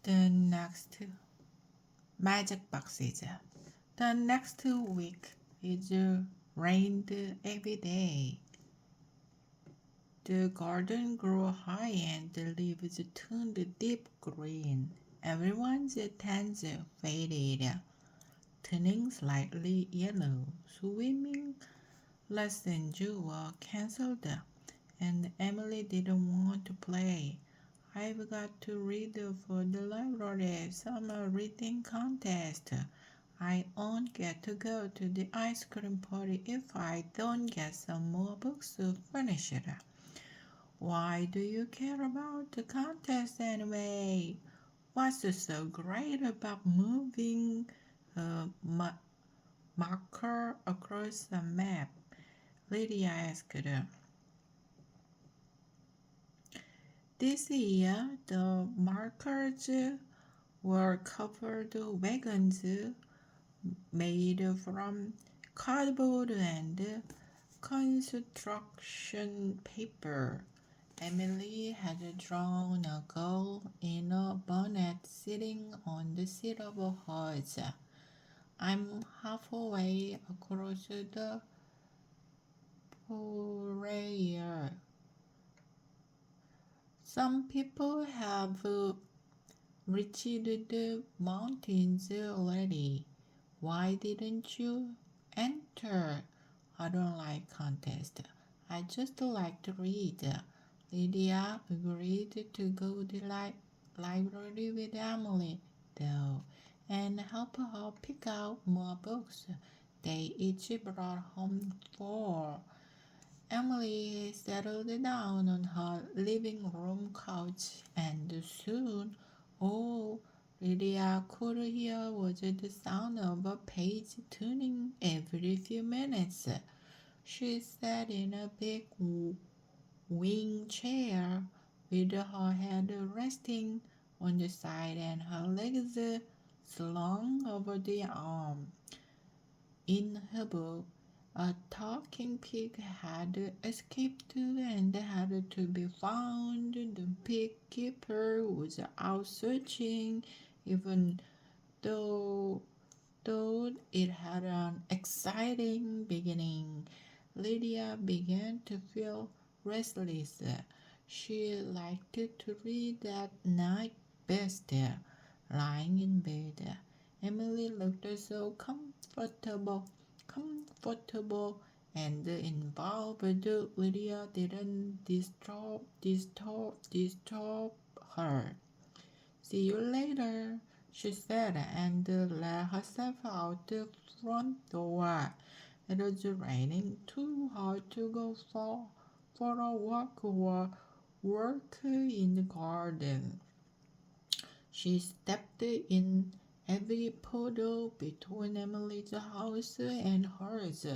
The next magic boxes. The next week is rained every day. The garden grew high and the leaves turned deep green. Everyone's tents faded, turning slightly yellow. Swimming lessons were cancelled, and Emily didn't want to play. I've got to read for the library summer reading contest. I won't get to go to the ice cream party if I don't get some more books finished. Why do you care about the contest anyway? What's so great about moving a marker across a map? Lydia asked. This year, the markers were covered wagons made from cardboard and construction paper. Emily had drawn a girl in a bonnet sitting on the seat of a horse. I'm halfway across the parade. Some people have reached the mountains already. Why didn't you enter? I don't like contests. I just like to read. Lydia agreed to go to the library with Emily, though, and help her pick out more books. They each brought home 4. Emily settled down on her living room couch, and soon all Lydia could hear was the sound of a page turning every few minutes. She sat in a big wing chair with her head resting on the side and her legs slung over the arm. In her book, a talking pig had escaped and had to be found. The pig keeper was out searching, even though it had an exciting beginning. Lydia began to feel restless. She liked to read that night best, lying in bed. Emily looked so comfortable and involved. Lydia didn't disturb her. See you later, she said, and let herself out the front door. It was raining too hard to go for a walk or work in the garden. She stepped in every puddle between Emily's house and hers.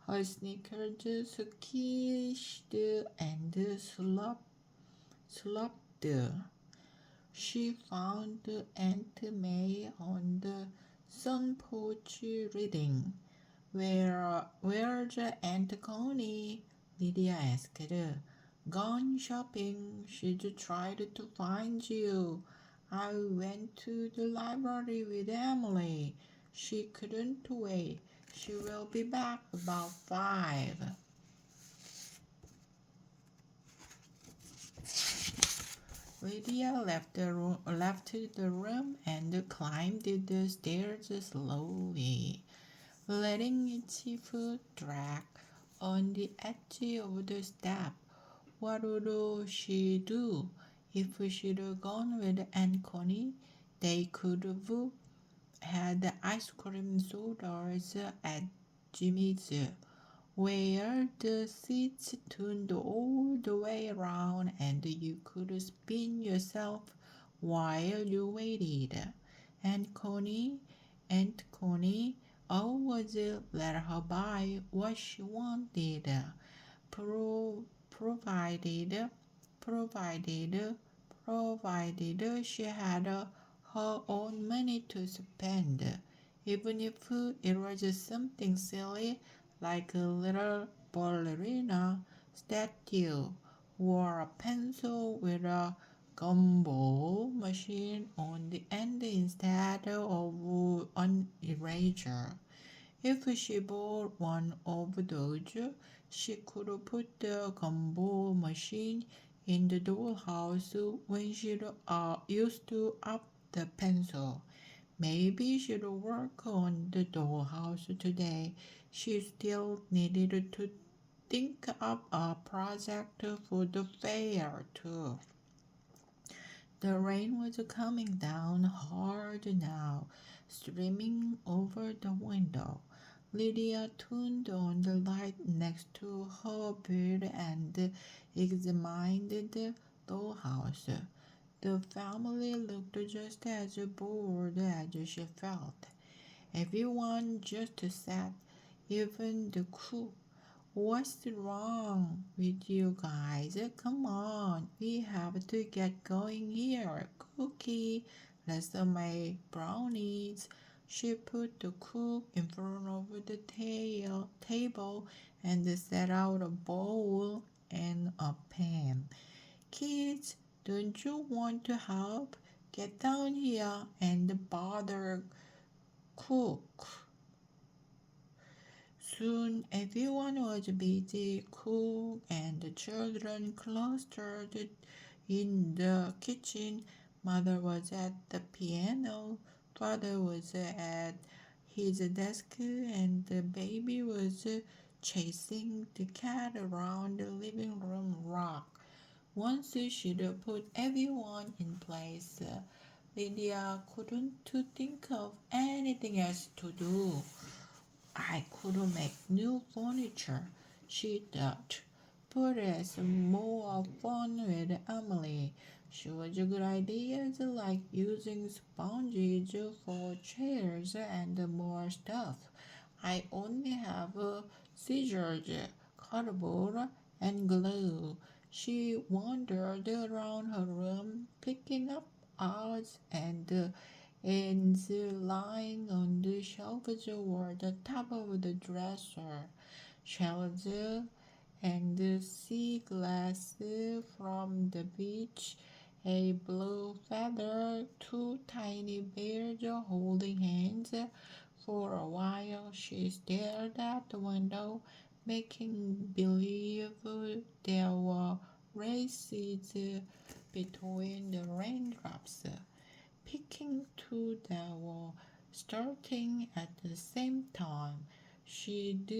Her sneakers squished and slopped. She found Aunt May on the sun porch reading. Where's Aunt Connie? Lydia asked. Gone shopping. She tried to find you. I went to the library with Emily. She couldn't wait. She will be back about 5. Lydia left the room and climbed the stairs slowly, letting each foot drag on the edge of the step. What would she do? If she'd gone with Aunt Connie, they could have had ice cream sodas at Jimmy's, where the seats turned all the way around and you could spin yourself while you waited. Aunt Connie always let her buy what she wanted, provided she had her own money to spend, even if it was something silly like a little ballerina statue or a pencil with a gumball machine on the end instead of an eraser. If she bought one of those, she could put the gumball machine in the dollhouse when she used to up the pencil. Maybe she'd work on the dollhouse today. She still needed to think up a project for the fair, too. The rain was coming down hard now, streaming over the window. Lydia turned on the light next to her bed and examined the dollhouse. The family looked just as bored as she felt. Everyone just sat, even the cook. What's wrong with you guys? Come on, we have to get going here. Cookie, let's make brownies. She put the cook in front of the table and set out a bowl and a pan. Kids, don't you want to help? Get down here and bother cook. Soon everyone was busy. Cook and the children clustered in the kitchen. Mother was at the piano. Father was at his desk and the baby was chasing the cat around the living room rug. Once she'd put everyone in place, Lydia couldn't think of anything else to do. I could make new furniture, she thought. But it's more fun with Emily. She was good ideas like using sponges for chairs and more stuff. I only have scissors, cardboard, and glue. She wandered around her room, picking up odds and ends lying on the shelves or the top of the dresser. Shells and sea glass from the beach, a blue feather, two tiny bears holding hands. For a while she stared at the window, making believe there were races between the raindrops. Picking two that were starting at the same time. She'd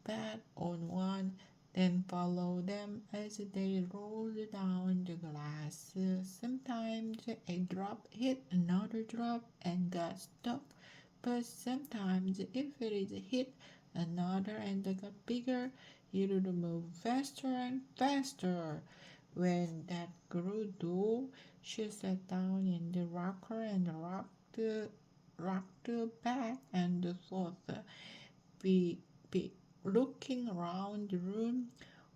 bet on one, then follow them as they rolled down the glass. Sometimes a drop hit another drop and got stuck, but sometimes if it hit another and got bigger, it would move faster and faster. When that grew dull, she sat down in the rocker and rocked back and forth, be, looking around the room,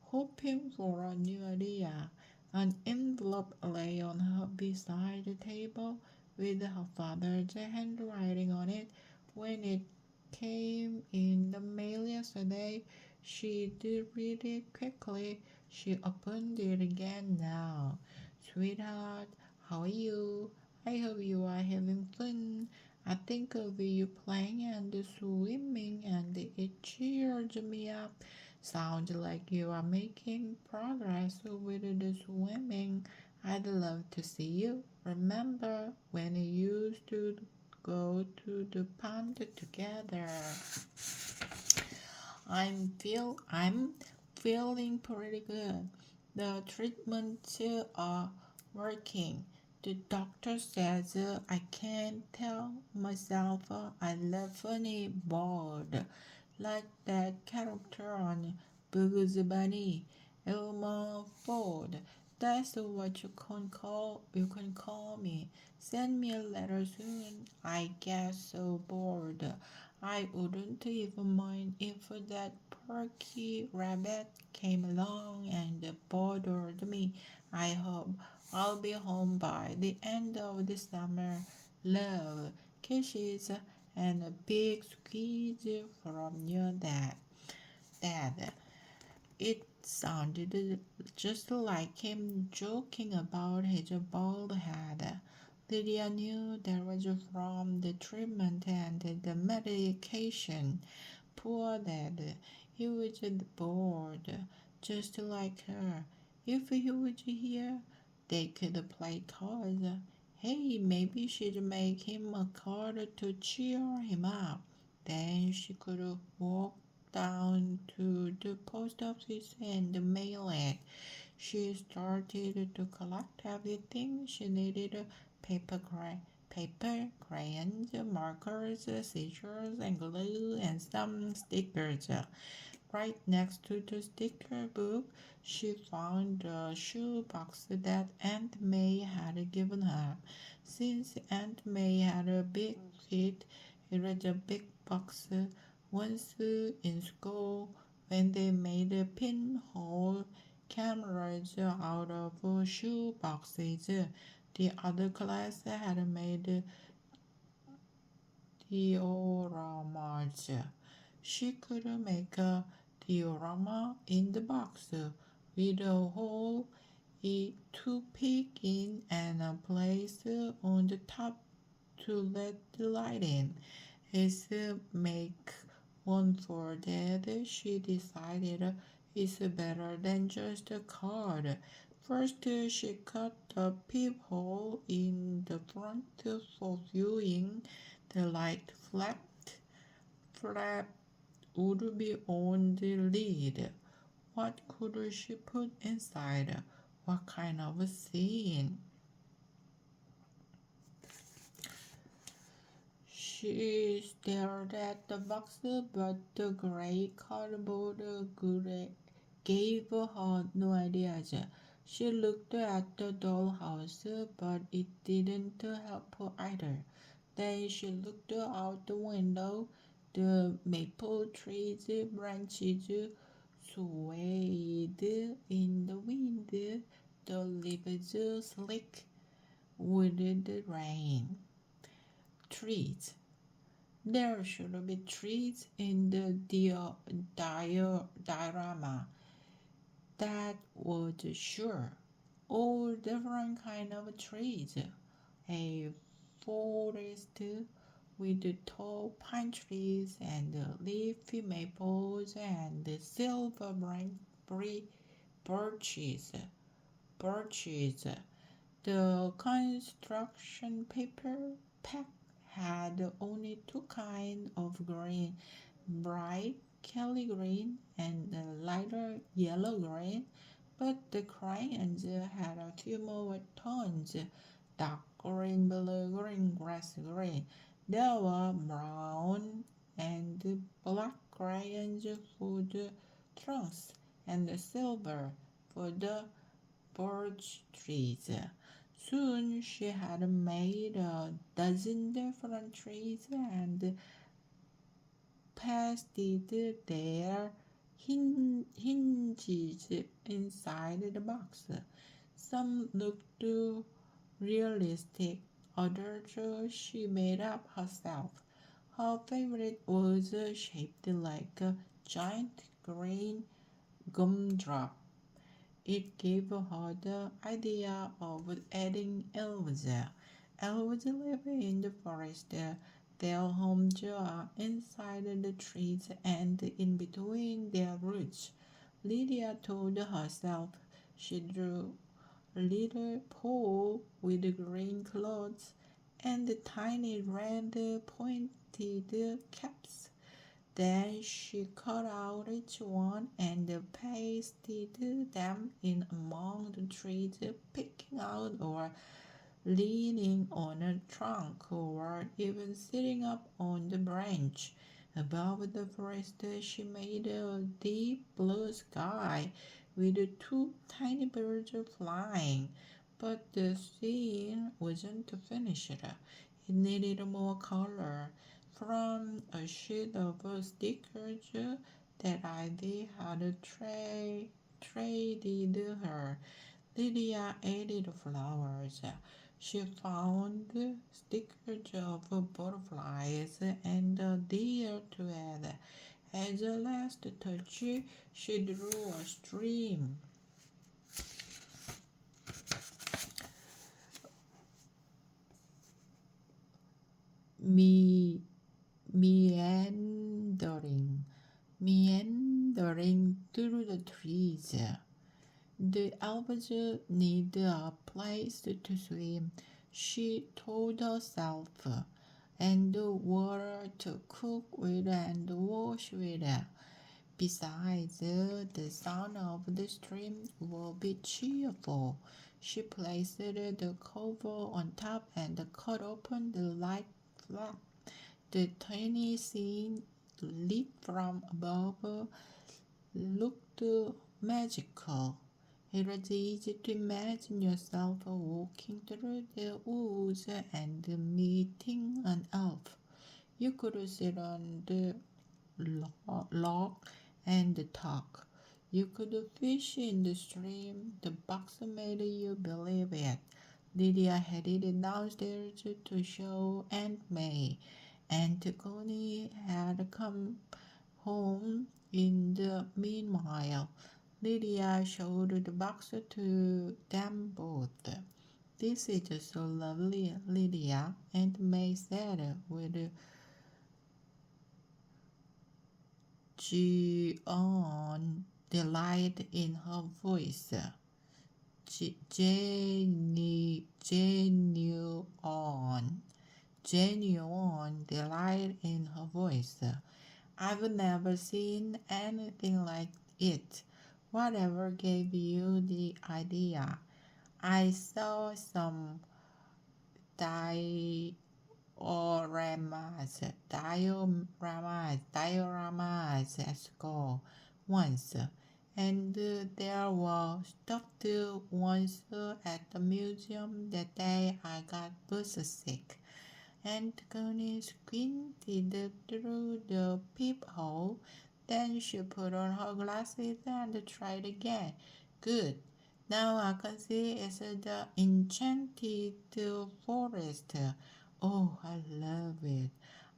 hoping for a new idea. An envelope lay on her beside the table with her father's handwriting on it. When it came in the mail yesterday, she did read it quickly. She opened it again now. Sweetheart, how are you? I hope you are having fun. I think of you playing and swimming and it cheers me up. Sounds like you are making progress with the swimming. I'd love to see you. Remember when we used to go to the pond together? I'm feeling pretty good. The treatments are working. The doctor says I can tell myself I love funny bored, like that character on Bugs Bunny, Elmer Ford. That's what you can call me. Send me a letter soon. I get so bored. I wouldn't even mind if that perky rabbit came along and bothered me. I hope I'll be home by the end of the summer. Love, kisses, and a big squeeze from your dad. Dad. It sounded just like him joking about his bald head. Lydia knew that was from the treatment and the medication. Poor Dad, he was bored, just like her. If he was here, they could play cards. Hey, maybe she'd make him a card to cheer him up. Then she could walk down to the post office and mail it. She started to collect everything she needed: paper, crayons, markers, scissors, and glue, and some stickers. Right next to the sticker book, she found the shoebox that Aunt May had given her. Since Aunt May had a big feet, it was a big box. Once in school, when they made pinhole cameras out of shoe boxes, the other class had made dioramas. She could make a diorama in the box with a hole to peek in and a place on the top to let the light in. Is make one for that, she decided, is better than just a card. First, she cut a peephole in the front for viewing. The light flap would be on the lid. What could she put inside? What kind of a scene? She stared at the box, but the gray cardboard gave her no ideas. She looked at the dollhouse, but it didn't help her either. Then she looked out the window. The maple tree's branches swayed in the wind. The leaves slick with the rain. Trees. There should be trees in the diorama. That was sure. All different kind of trees. A forest with tall pine trees and leafy maples and silver birches. Birches. The construction paper pack had only two kinds of green: bright Kelly green and lighter yellow green, but the crayons had a few more tones: dark green, blue green, grass green. There were brown and black crayons for the trunks and silver for the birch trees. Soon she had made a dozen different trees and pasted their hinges inside the box. Some looked realistic, others she made up herself. Her favorite was shaped like a giant green gumdrop. It gave her the idea of adding elves. Elves live in the forest. Their homes are inside the trees and in between their roots. Lydia told herself. She drew a little pole with green clothes and tiny red pointed caps. Then she cut out each one and pasted them in among the trees, picking out or leaning on a trunk or even sitting up on the branch. Above the forest, she made a deep blue sky with two tiny birds flying. But the scene wasn't finished. It needed more color. From a sheet of stickers that Ivy had traded her, Lydia added flowers. She found stickers of butterflies and a deer to add, As a last touch, she drew a stream. Meandering through the trees. The elves need a place to swim, she told herself, and water to cook with and wash with. Besides, the sound of the stream will be cheerful. She placed the cover on top and cut open the light flap. The tiny scene lit from above looked magical. It was easy to imagine yourself walking through the woods and meeting an elf. You could sit on the log and talk. You could fish in the stream. The box made you believe it. Lydia headed downstairs to show Aunt May. Aunt Connie had come home in the meanwhile. Lydia showed the box to them both. This is so lovely, Lydia, Aunt May said with genuine delight in her voice. Genuine delight in her voice. I've never seen anything like it. Whatever gave you the idea? I saw some dioramas at school once, and there were stuffed ones at the museum that day I got bus sick. Aunt Connie squinted through the peephole. Then she put on her glasses and tried again. Good. Now I can see it's the enchanted forest. Oh, I love it.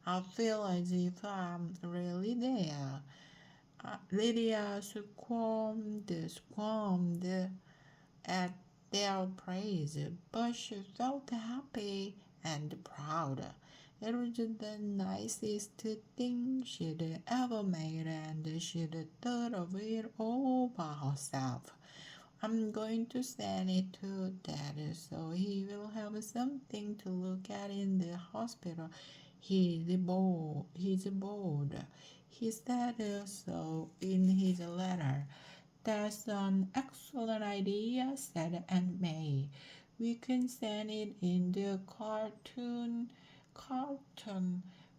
I feel as if I'm really there. Lydia squirmed at their praise, but she felt happy and proud. It was the nicest thing she'd ever made, and she'd thought of it all by herself. I'm going to send it to Dad so he will have something to look at in the hospital. He's bored. He said so in his letter. That's an excellent idea, said Aunt May. We can send it in the carton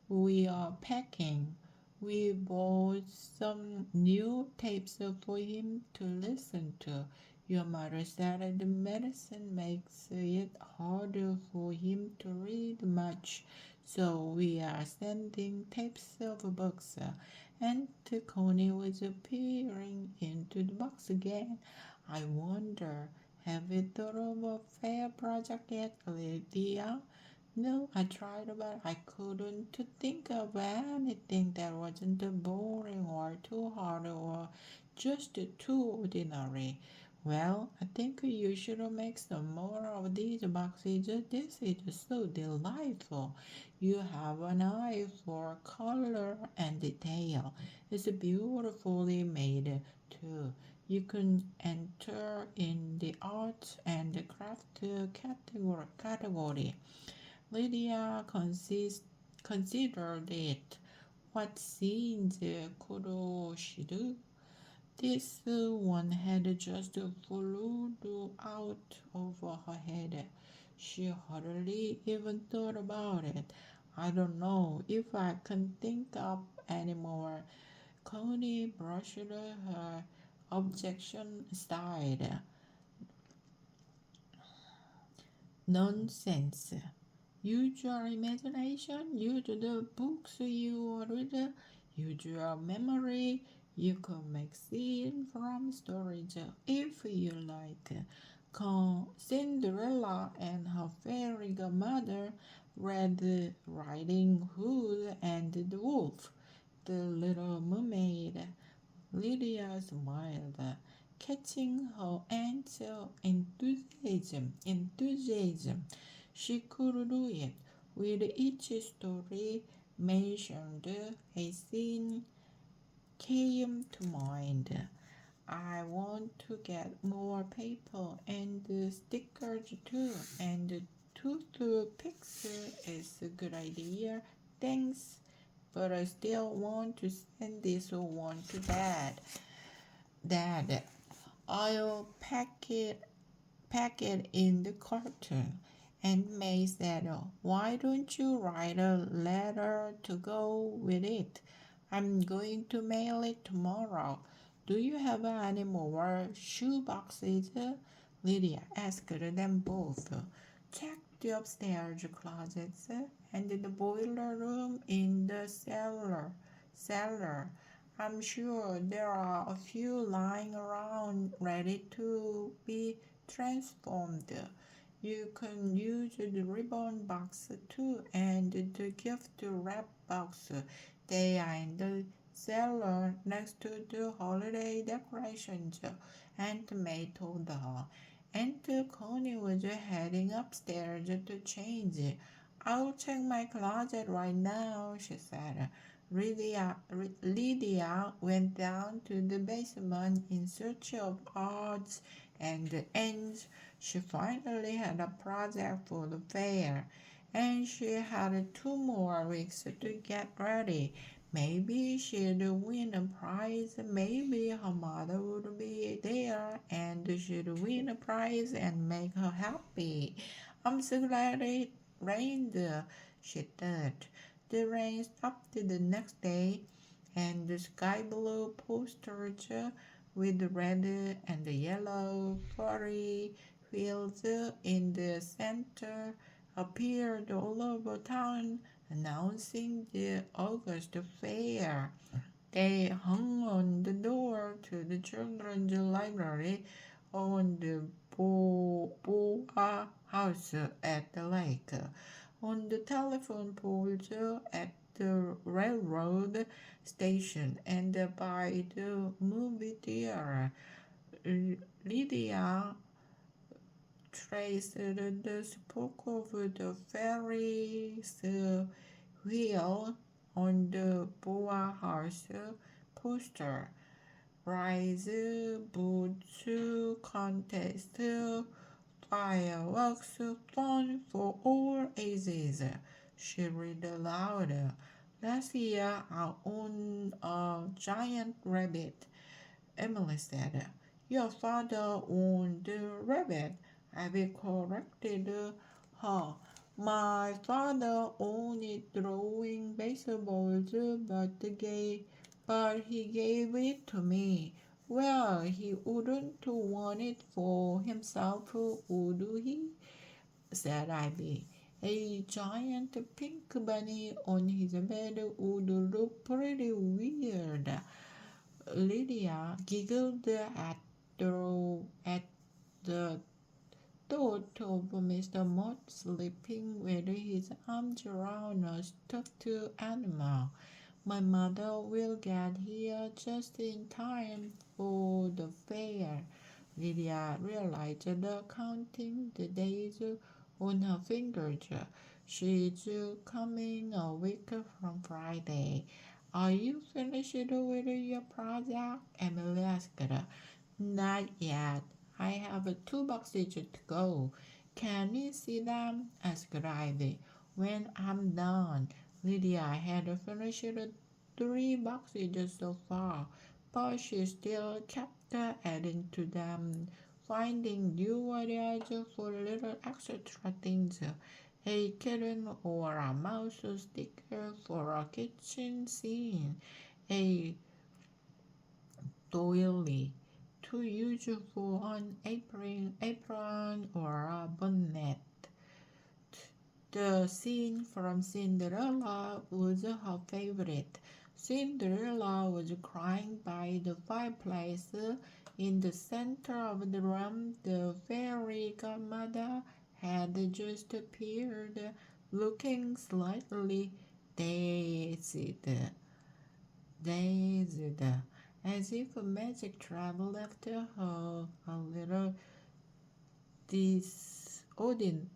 we are packing. We bought some new tapes for him to listen to. Your mother said the medicine makes it harder for him to read much, so we are sending tapes of books. Aunt Connie was peering into the box again. I wonder, have you thought of a fair project yet, Lydia? No, I tried, but I couldn't think of anything that wasn't boring or too hard or just too ordinary. Well, I think you should make some more of these boxes. This is so delightful. You have an eye for color and detail. It's beautifully made, too. You can enter in the arts and craft category. Lydia considered it. What scenes could she do? This one had just flew out over her head. She hardly even thought about it. I don't know if I can think up any more. Connie brushed her objection aside. Nonsense. Use your imagination, use the books you read, use your memory. You can make scenes from stories if you like. Cinderella and her fairy godmother, Red Riding Hood and the Wolf. the Little Mermaid. Lydia smiled, catching her aunt's enthusiasm. She could do it. With each story mentioned, a scene came to mind. I want to get more paper and stickers too, and toothpicks is a good idea. Thanks, but I still want to send this one to Dad. Dad, I'll pack it in the carton. And May said, why don't you write a letter to go with it? I'm going to mail it tomorrow. Do you have any more shoe boxes? Lydia asked them both. Check the upstairs closets and the boiler room in the cellar. I'm sure there are a few lying around ready to be transformed. You can use the ribbon box too and the gift wrap box. They are in the cellar next to the holiday decorations, Aunt May told her. Aunt Connie was heading upstairs to change. I'll check my closet right now, she said. Lydia went down to the basement in search of odds and ends. She finally had a project for the fair, and she had 2 more weeks to get ready. Maybe she'd win a prize, maybe her mother would be there and she'd win a prize and make her happy. I'm so glad it rained, she thought. The rain stopped the next day, and the sky blue posters with the red and the yellow furry wheels in the center appeared all over town, announcing the August fair. They hung on the door to the children's library on the Boa house at the lake, on the telephone poles at the railroad station, and by the movie theater. Lydia traced the spoke of the Ferris wheel on the Boa house poster. Prize boots contest, fireworks fun for all ages. She read aloud. Last year I owned a giant rabbit. Emily said, your father owned the rabbit. Abby corrected her. My father owned throwing baseballs, but he gave it to me. Well, he wouldn't want it for himself, would he? Said Ivy. A giant pink bunny on his bed would look pretty weird. Lydia giggled at the thought of Mr. Mott sleeping with his arms around a stuffed animal. My mother will get here just in time for the fair. Lydia realized counting the days on her fingers. She's coming a week from Friday. Are you finished with your project? Emily asked. Not yet. I have 2 boxes to go. Can you see them? Asked Ivy. When I'm done. Lydia had finished 3 boxes so far, but she still kept adding to them, finding new ideas for little extra things. A kitten or a mouse sticker for a kitchen scene, a doily to use for an apron or a bonnet. The scene from Cinderella was her favorite. Cinderella was crying by the fireplace. In the center of the room, the fairy godmother had just appeared, looking slightly dazed. dazed, as if a magic trap left her a little disoriented.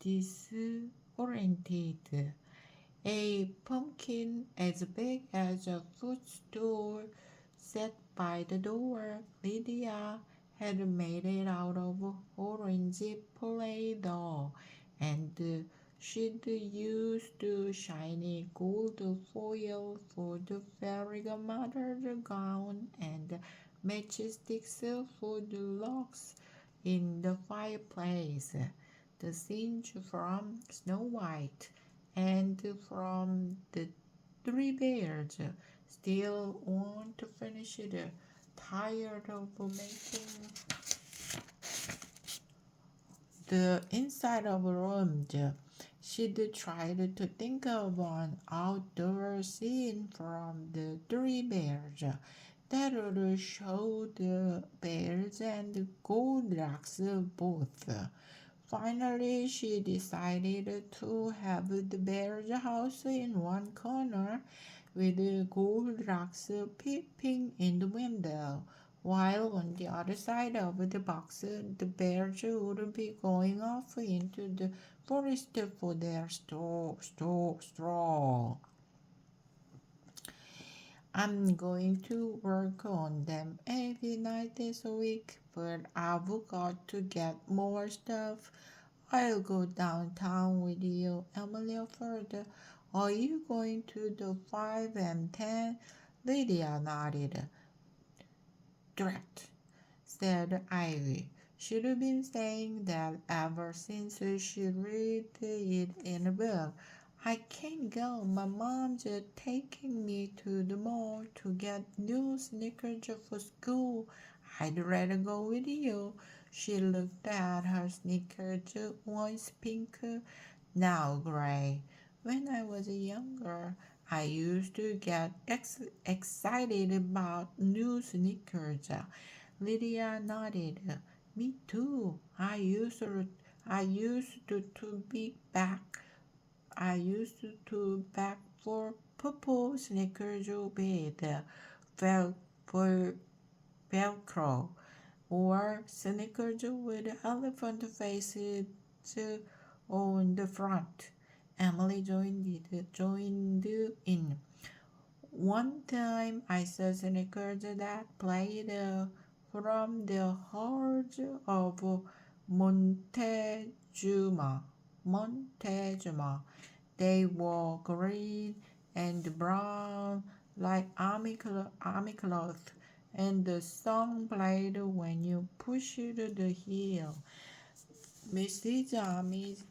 Disoriented. A pumpkin as big as a footstool sat by the door. Lydia had made it out of orange Play-Doh, and she'd used shiny gold foil for the fairy godmother's gown and matchsticks for the logs in the fireplace. The singe from Snow White and from the three bears still want to finish it, tired of making the inside of rooms. She'd tried to think of an outdoor scene from the three bears that would show the bears and Goldilocks both. Finally, she decided to have the bear's house in one corner with Goldilocks peeping in the window, while on the other side of the box the bears would be going off into the forest for their straw. I'm going to work on them every night this week, but I've got to get more stuff. I'll go downtown with you, Emily offered. Are you going to the 5 and 10? Lydia nodded. Direct, said Ivy. She'd been saying that ever since she read it in a book. I can't go. My mom's taking me to the mall to get new sneakers for school. I'd rather go with you. She looked at her sneakers, once pink, now gray. When I was younger, I used to get excited about new sneakers. Lydia nodded. Me too. I used to be back. I used to back for purple sneakers with vel- vel- Velcro, or sneakers with elephant faces on the front. Emily joined in. One time I saw sneakers that played from the heart of Montezuma. Montezuma. They were green and brown like army cloth, and the song played when you pushed the heel. Mrs. Amiez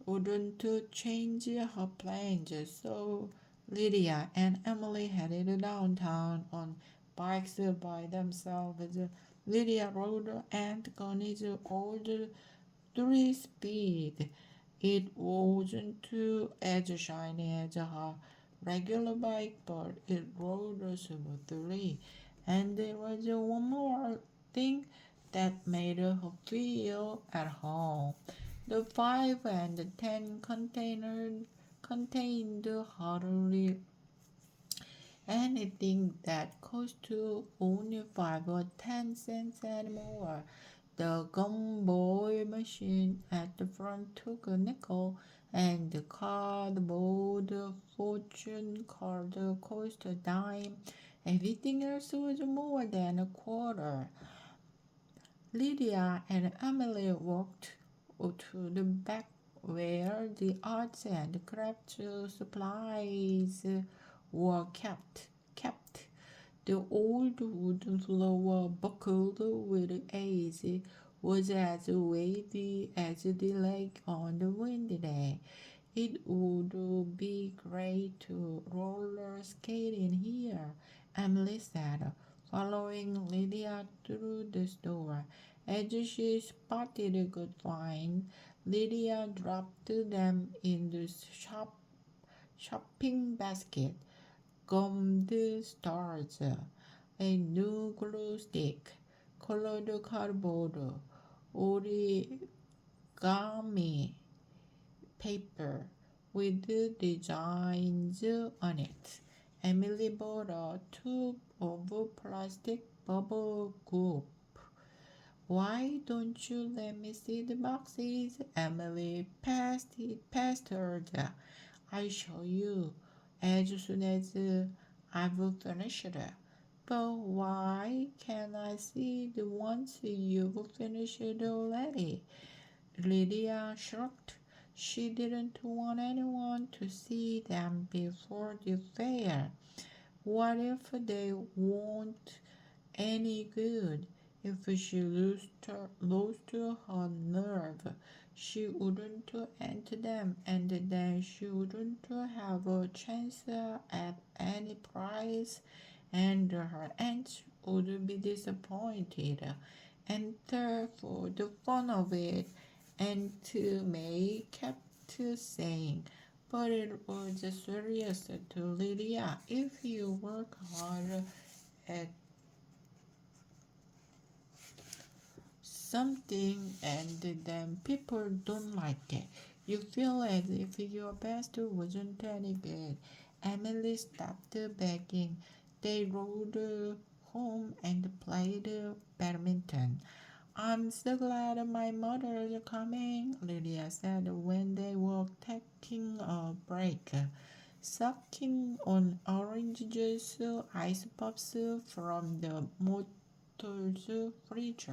wouldn't change her plans, so Lydia and Emily headed downtown on bikes by themselves. Lydia rode Aunt Connie's old 3-speed. It wasn't as shiny as her regular bike, but it rode smoothly. And there was one more thing that made her feel at home. The 5 and the 10 contained hardly anything that cost only 5 or 10 cents anymore. The gumball machine at the front took a nickel, and the cardboard fortune card cost a dime. Everything else was more than a quarter. Lydia and Emily walked to the back where the arts and crafts supplies were kept. The old wooden floor, buckled with age, was as wavy as the lake on the windy day. It would be great to roller skate in here, Emily said, following Lydia through the store. As she spotted a good find, Lydia dropped them in the shopping basket. Gummed stars, a new glue stick, colored cardboard, origami, paper with designs on it. Emily bought a tube of plastic bubble gum. Why don't you let me see the boxes? Emily pestered. I'll show you as soon as I've finished. But why can't I see the ones you've finished already? Lydia shrugged. She didn't want anyone to see them before the fair. What if they weren't any good? If she lost her nerve, she wouldn't enter them, and then she wouldn't have a chance at any prize, and her aunt would be disappointed. And for the fun of it, Aunt May kept saying, but it was serious to Lydia. If you work hard at something and then people don't like it, you feel as if your best wasn't any good. Emily stopped begging. They rode home and played badminton. I'm so glad my mother is coming, Lydia said when they were taking a break. Sucking on orange juice, ice pops from the motor's fridge.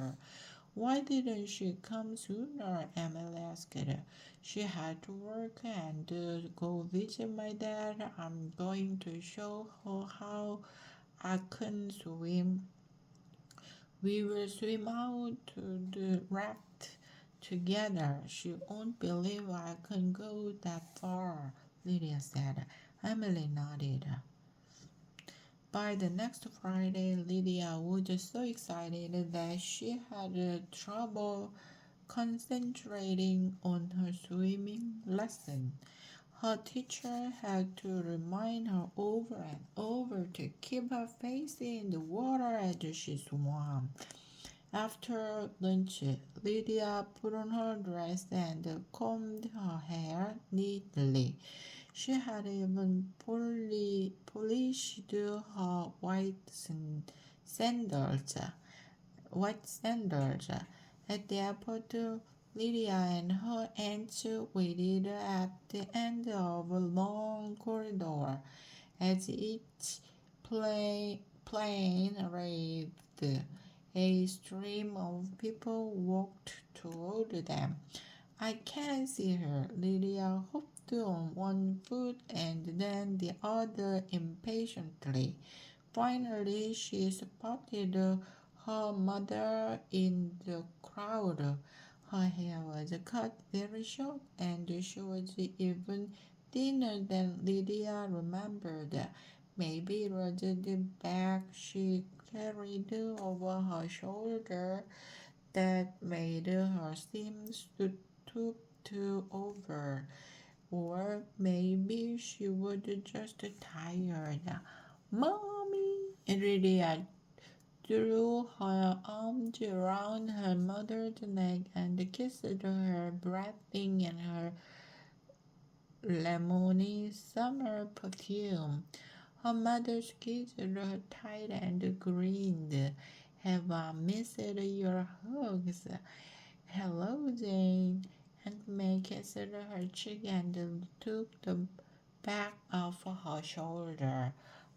Why didn't she come sooner? Emily asked. She had to work and go visit my dad. I'm going to show her how I can swim. We will swim out to the raft together. She won't believe I can go that far, Lydia said. Emily nodded. By the next Friday, Lydia was so excited that she had trouble concentrating on her swimming lesson. Her teacher had to remind her over and over to keep her face in the water as she swam. After lunch, Lydia put on her dress and combed her hair neatly. She had even polished her white sandals. At the airport, Lydia and her aunt waited at the end of a long corridor. As each plane arrived, a stream of people walked toward them. I can't see her. Lydia hopped on one foot and then the other impatiently. Finally, she spotted her mother in the crowd. Her hair was cut very short and she was even thinner than Lydia remembered. Maybe it was the bag she carried over her shoulder that made her seem stooped over. Or maybe she was just tired. Mommy! Lydia threw her arms around her mother's neck and kissed her, breathing in her lemony summer perfume. Her mother squeezed her tight and grinned. Have I missed your hugs? Hello, Jane. Aunt May kissed her cheek and took the back off her shoulder.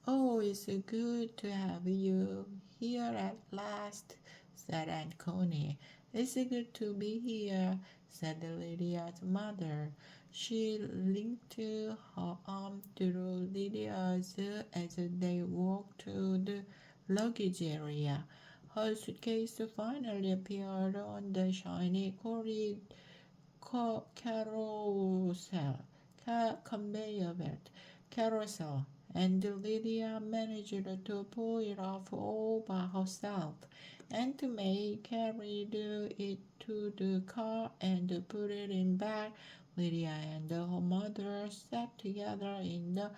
Oh, it's good to have you here at last, said Aunt Connie. It's good to be here, said Lydia's mother. She linked her arm through Lydia's as they walked to the luggage area. Her suitcase finally appeared on the shiny conveyor belt carousel, and Lydia managed to pull it off all by herself. Aunt May carried it to the car and put it in back. Lydia and her mother sat together in the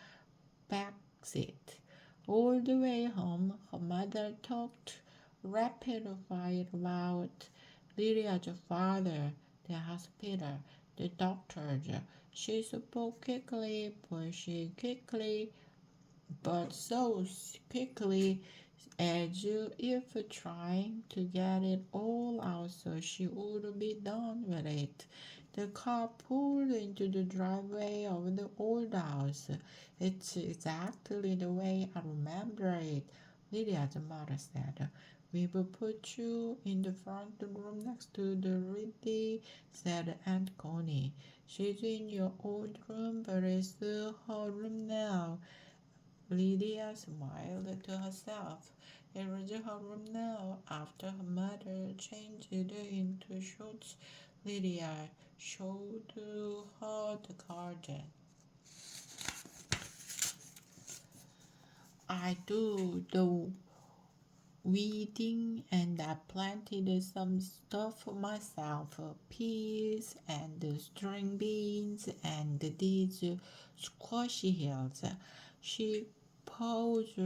back seat. All the way home, her mother talked rapid fire about Lydia's father, the hospital, the doctors. She spoke quickly, but so quickly as if trying to get it all out so she would be done with it. The car pulled into the driveway of the old house. It's exactly the way I remember it, Lydia's mother said. We will put you in the front room next to the Ridley, said Aunt Connie. She's in your old room, but it's her room now. Lydia smiled to herself. It was her room now. After her mother changed into shorts, Lydia showed her the garden. I do the weeding and I planted some stuff for myself, peas and string beans and these squashy hills. She paused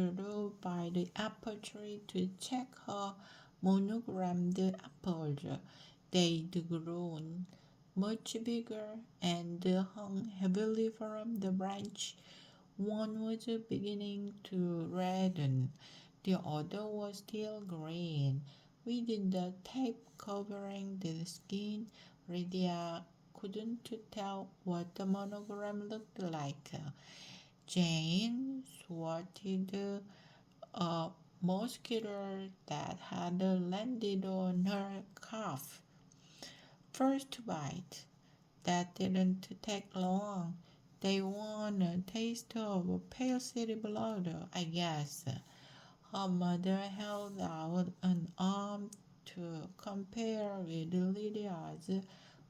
by the apple tree to check her monogrammed apples. They'd grown much bigger and hung heavily from the branch. One was beginning to redden. The other was still green. With the tape covering the skin, Lydia couldn't tell what the monogram looked like. Jane swatted a mosquito that had landed on her calf. First bite. That didn't take long. They want a taste of pale city blood, I guess. Her mother held out an arm to compare with Lydia's.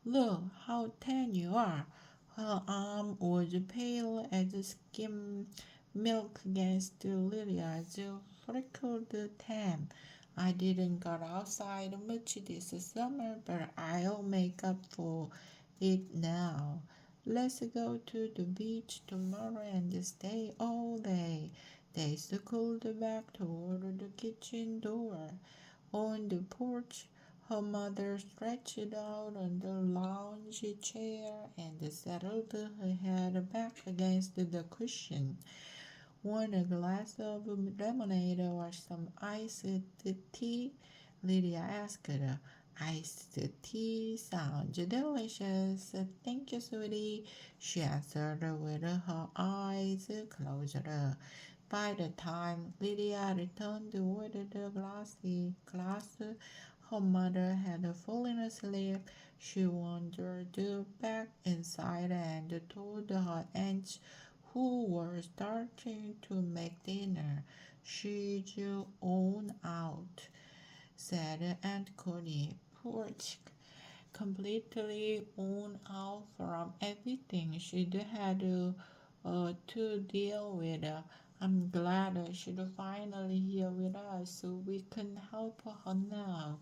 Look how tan you are. Her arm was pale as skim milk against Lydia's freckled tan. I didn't go outside much this summer, but I'll make up for it now. Let's go to the beach tomorrow and stay all day. They circled back toward the kitchen door. On the porch, her mother stretched out on the lounge chair and settled her head back against the cushion. Want a glass of lemonade or some iced tea? Lydia asked. Iced tea sounds delicious. Thank you, sweetie, she answered with her eyes closed. By the time Lydia returned with the glass, her mother had fallen asleep. She wandered back inside and told her aunts who were starting to make dinner. She's on out, said Aunt Connie. Poor chick, completely worn out from everything she'd had to deal with. I'm glad she's finally here with us so we can help her now.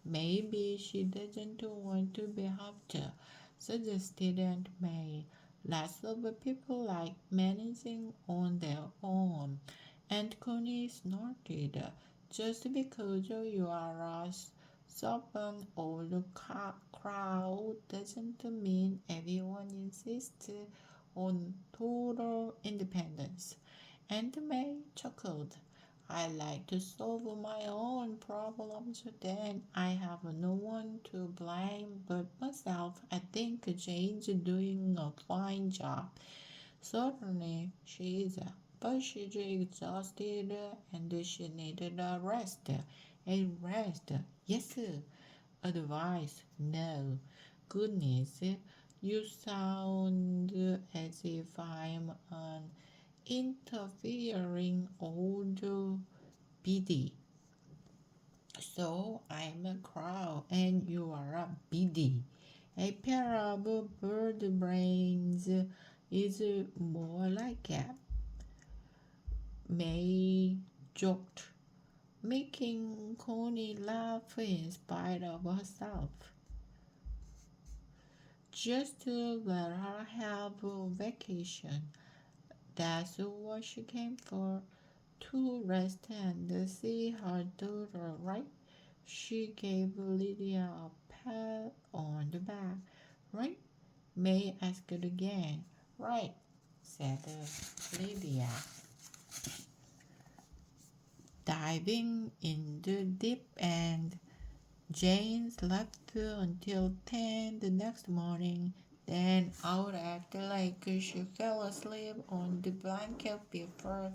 Maybe she doesn't want to be helped, suggested Aunt May. Lots of people like managing on their own. Aunt Connie snorted. Just because you are a stubborn old crowd doesn't mean everyone insists on total independence. Aunt May chuckled. I like to solve my own problems, then I have no one to blame but myself. I think Jane's doing a fine job. Certainly she is, but she's exhausted and she needed a rest. A rest, yes. Advice, no. Goodness, you sound as if I'm an interfering old biddy. So I'm a crow and you are a biddy. A pair of bird brains is more like it. May joked, making Connie laugh in spite of herself. Just to let her have a vacation. That's what she came for, to rest and see her daughter, right? She gave Lydia a pat on the back. Right? May asked again. Right, said Lydia, diving in the deep end. Jane slept until 10 the next morning. Then out at the lake she fell asleep on the blanket before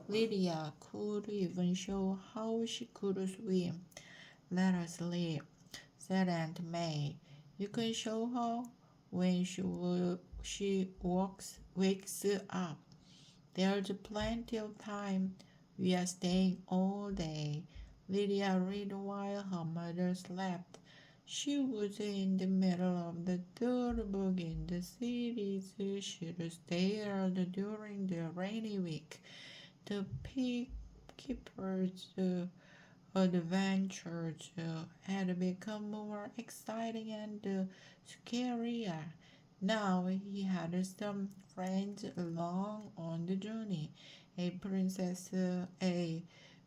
Lydia could even show how she could swim. Let her sleep, said Aunt May. You can show her when wakes up. There's plenty of time. We are staying all day. Lydia read while her mother slept. She was in the middle of the third book in the series. She'd started during the rainy week. The Keeper's adventures had become more exciting and scarier. Now he had some friends along on the journey, a princess, a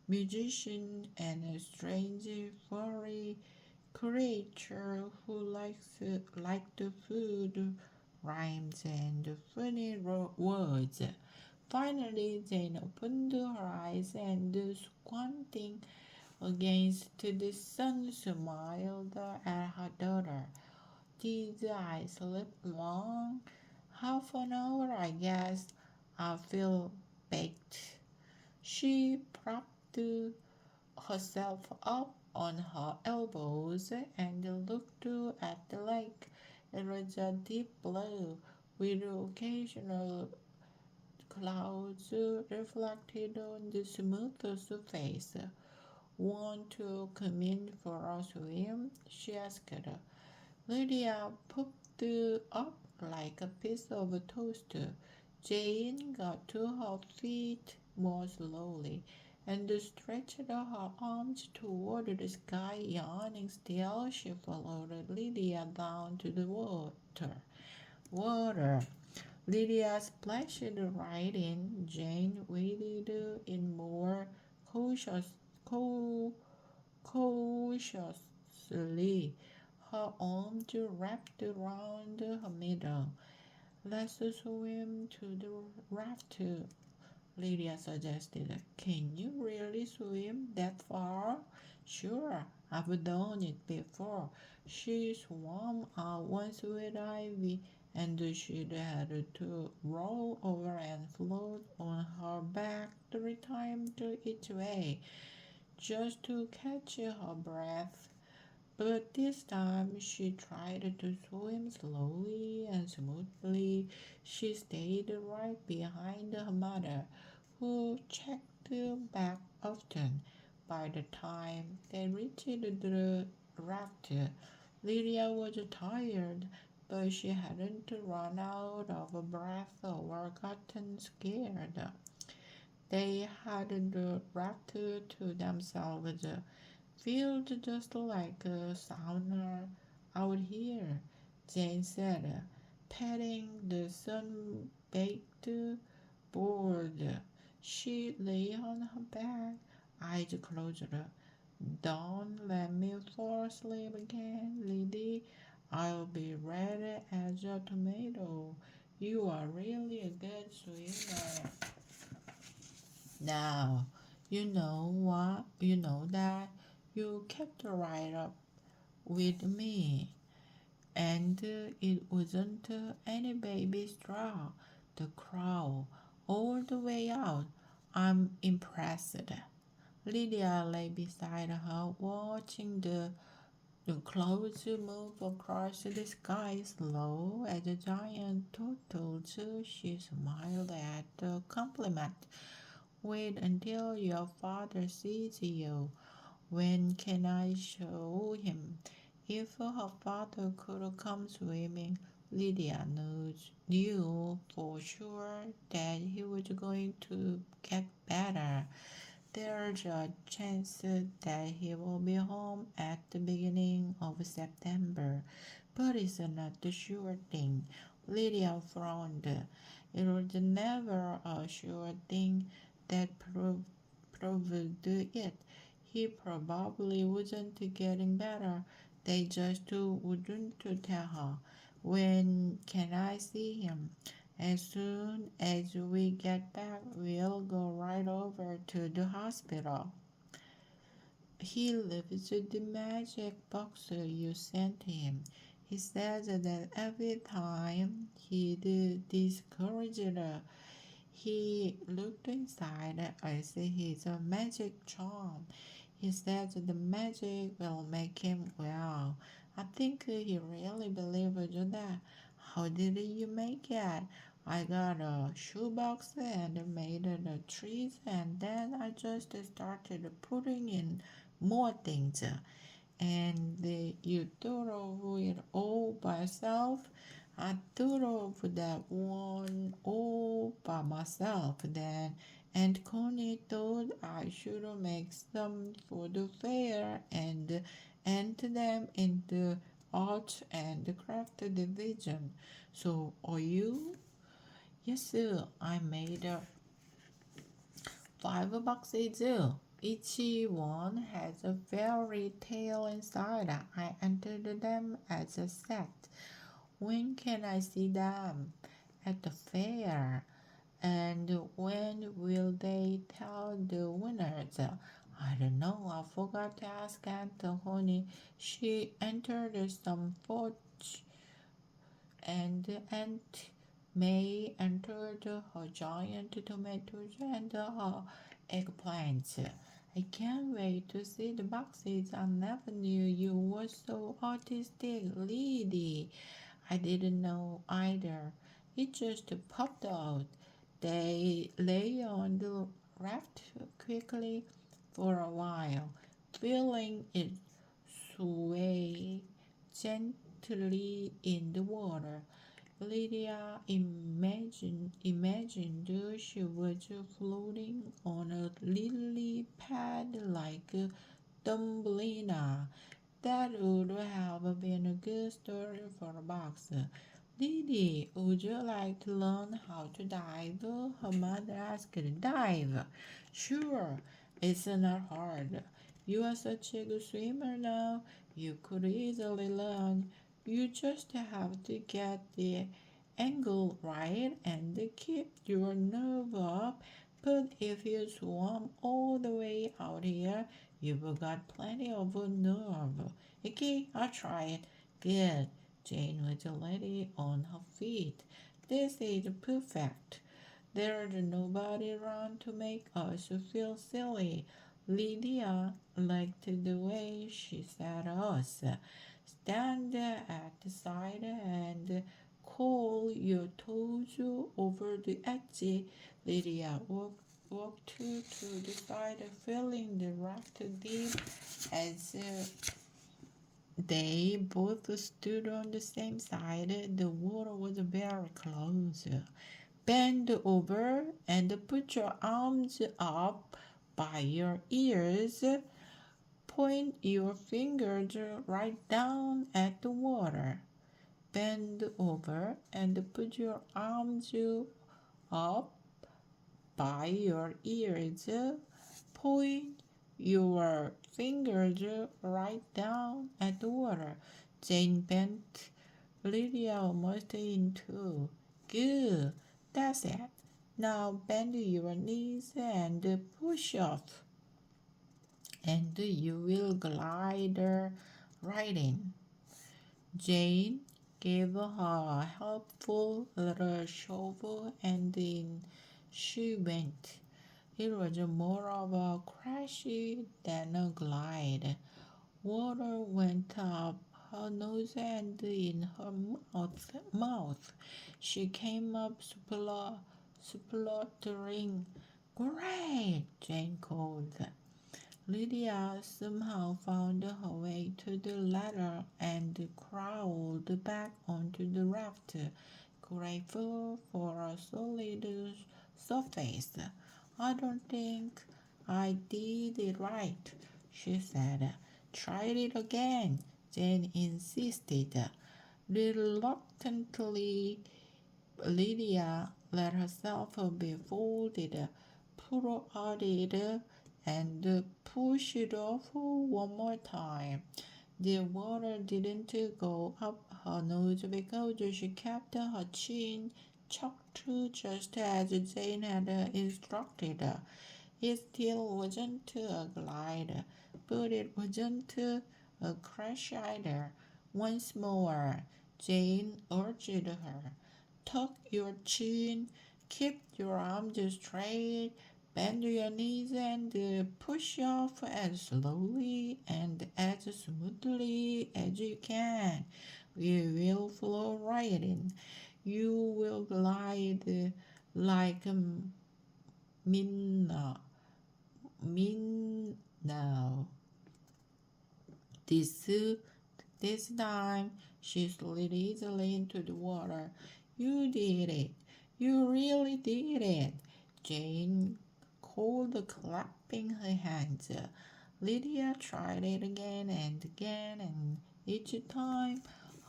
musician, and a strange furry creature who liked food, rhymes, and funny words. Finally, Jane opened her eyes and, squinting against the sun, smiled at her daughter. Did I sleep long? Half an hour, I guess. I feel baked. She propped herself up on her elbows and looked at the lake. It was a deep blue with occasional clouds reflected on the smooth surface. Want to come in for a swim? She asked. Lydia popped up like a piece of toast. Jane got to her feet more slowly and stretched her arms toward the sky, yawning still. She followed Lydia down to the water. Lydia splashed right in. Jane waded in more cautious, cau- cautiously, her arms wrapped around her middle. Let's swim to the raft, Lydia suggested. Can you really swim that far? Sure, I've done it before. She swam out once with Ivy, and she'd had to roll over and float on her back 3 times each way just to catch her breath. But this time she tried to swim slowly and smoothly. She stayed right behind her mother, who checked back often. By the time they reached the raft, Lydia was tired, but she hadn't run out of breath or gotten scared. They had the raft to themselves, feels just like a sauna out here, Jane said, patting the sun-baked board. She lay on her back, eyes closed. Don't let me fall asleep again, Lady. I'll be red as a tomato. You are really a good swimmer. Now, you know what? You know that you kept right up with me, and it wasn't any baby straw. The crow, all the way out. I'm impressed. Lydia lay beside her, watching the clouds move across the sky slow as a giant turtles. She smiled at the compliment. Wait until your father sees you. When can I show him? If her father could come swimming, Lydia knew for sure that he was going to get better. There's a chance that he will be home at the beginning of September, but it's not a sure thing. Lydia frowned. It was never a sure thing that proved it. He probably wasn't getting better. They just wouldn't tell her. When can I see him? As soon as we get back, we'll go right over to the hospital. He lives with the magic box you sent him. He says that every time he'd discouraged her, he looked inside as his magic charm. He says the magic will make him well. I think he really believes that. How did you make it? I got a shoebox and made the trees, and then I just started putting in more things. And you thought of it all by yourself. I thought of that one all by myself then. And Connie thought I should make some for the fair and enter them in the art and craft division. So are you? Yes, sir. I made 5 boxes. Each one has a fairy tale inside. I entered them as a set. When can I see them? At the fair. And when will they tell the winners? I don't know. I forgot to ask Aunt Honey. She entered some forge, and Aunt May entered her giant tomatoes and her eggplants. I can't wait to see the boxes. I never knew you were so artistic, lady. I didn't know either. It just popped out. They lay on the raft quickly for a while, feeling it sway gently in the water. Lydia imagined she was floating on a lily pad like a Thumbelina. That would have been a good story for a box. Lily, would you like to learn how to dive? Her mother asked. Dive? Sure, it's not hard. You are such a good swimmer now. You could easily learn. You just have to get the angle right and keep your nerve up. But if you swim all the way out here, you've got plenty of nerve. Okay, I'll try it. Good. Jane was already on her feet. This is perfect. There's nobody around to make us feel silly. Lydia liked the way she said us. Stand at the side and curl your toes over the edge. Lydia walked to the side, feeling the raft deep as they both stood on the same side. The water was very close. Bend over and put your arms up by your ears. Point your fingers right down at the water. Bend over and put your arms up by your ears. Point your fingers right down at the water. Jane bent Lydia almost in two. Good. That's it. Now bend your knees and push off. And you will glide right in. Jane gave her a helpful little shovel and in she went. It was more of a crash than a glide. Water went up her nose and in her mouth. She came up spluttering. Great, Jane called. Lydia somehow found her way to the ladder and crawled back onto the raft, grateful for a solid surface. I don't think I did it right, she said. Try it again, Jane insisted. Reluctantly, Lydia let herself be folded, pulled out it, and pushed it off one more time. The water didn't go up her nose because she kept her chin tucked just as Jane had instructed. It still wasn't a glide, but it wasn't a crash either. Once more, Jane urged her. Tuck your chin, keep your arms straight, bend your knees and push off as slowly and as smoothly as you can. We will flow right in. You will glide like a minnow. Minnow. This this time she slid easily into the water. You did it. You really did it. Jane called, clapping her hands. Lydia tried it again and again, and each time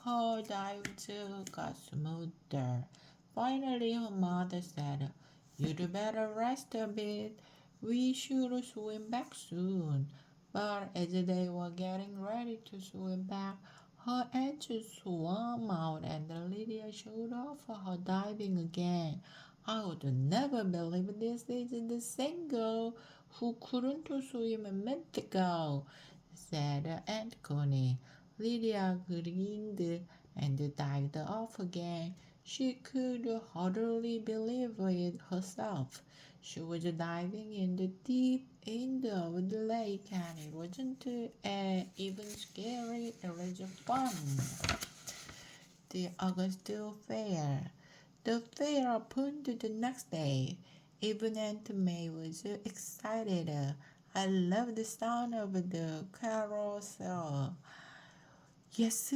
her dives got smoother. Finally, her mother said, "You'd better rest a bit. We should swim back soon." But as they were getting ready to swim back, her edges swam out and Lydia showed off her diving again. "I would never believe this is the same girl who couldn't swim a minute ago," said Aunt Connie. Lydia grinned and dived off again. She could hardly believe it herself. She was diving in the deep end of the lake, and it wasn't even scary. It was fun. The August Fair. The fair opened the next day. Even Aunt May was excited. "I love the sound of the carousel." "Yes,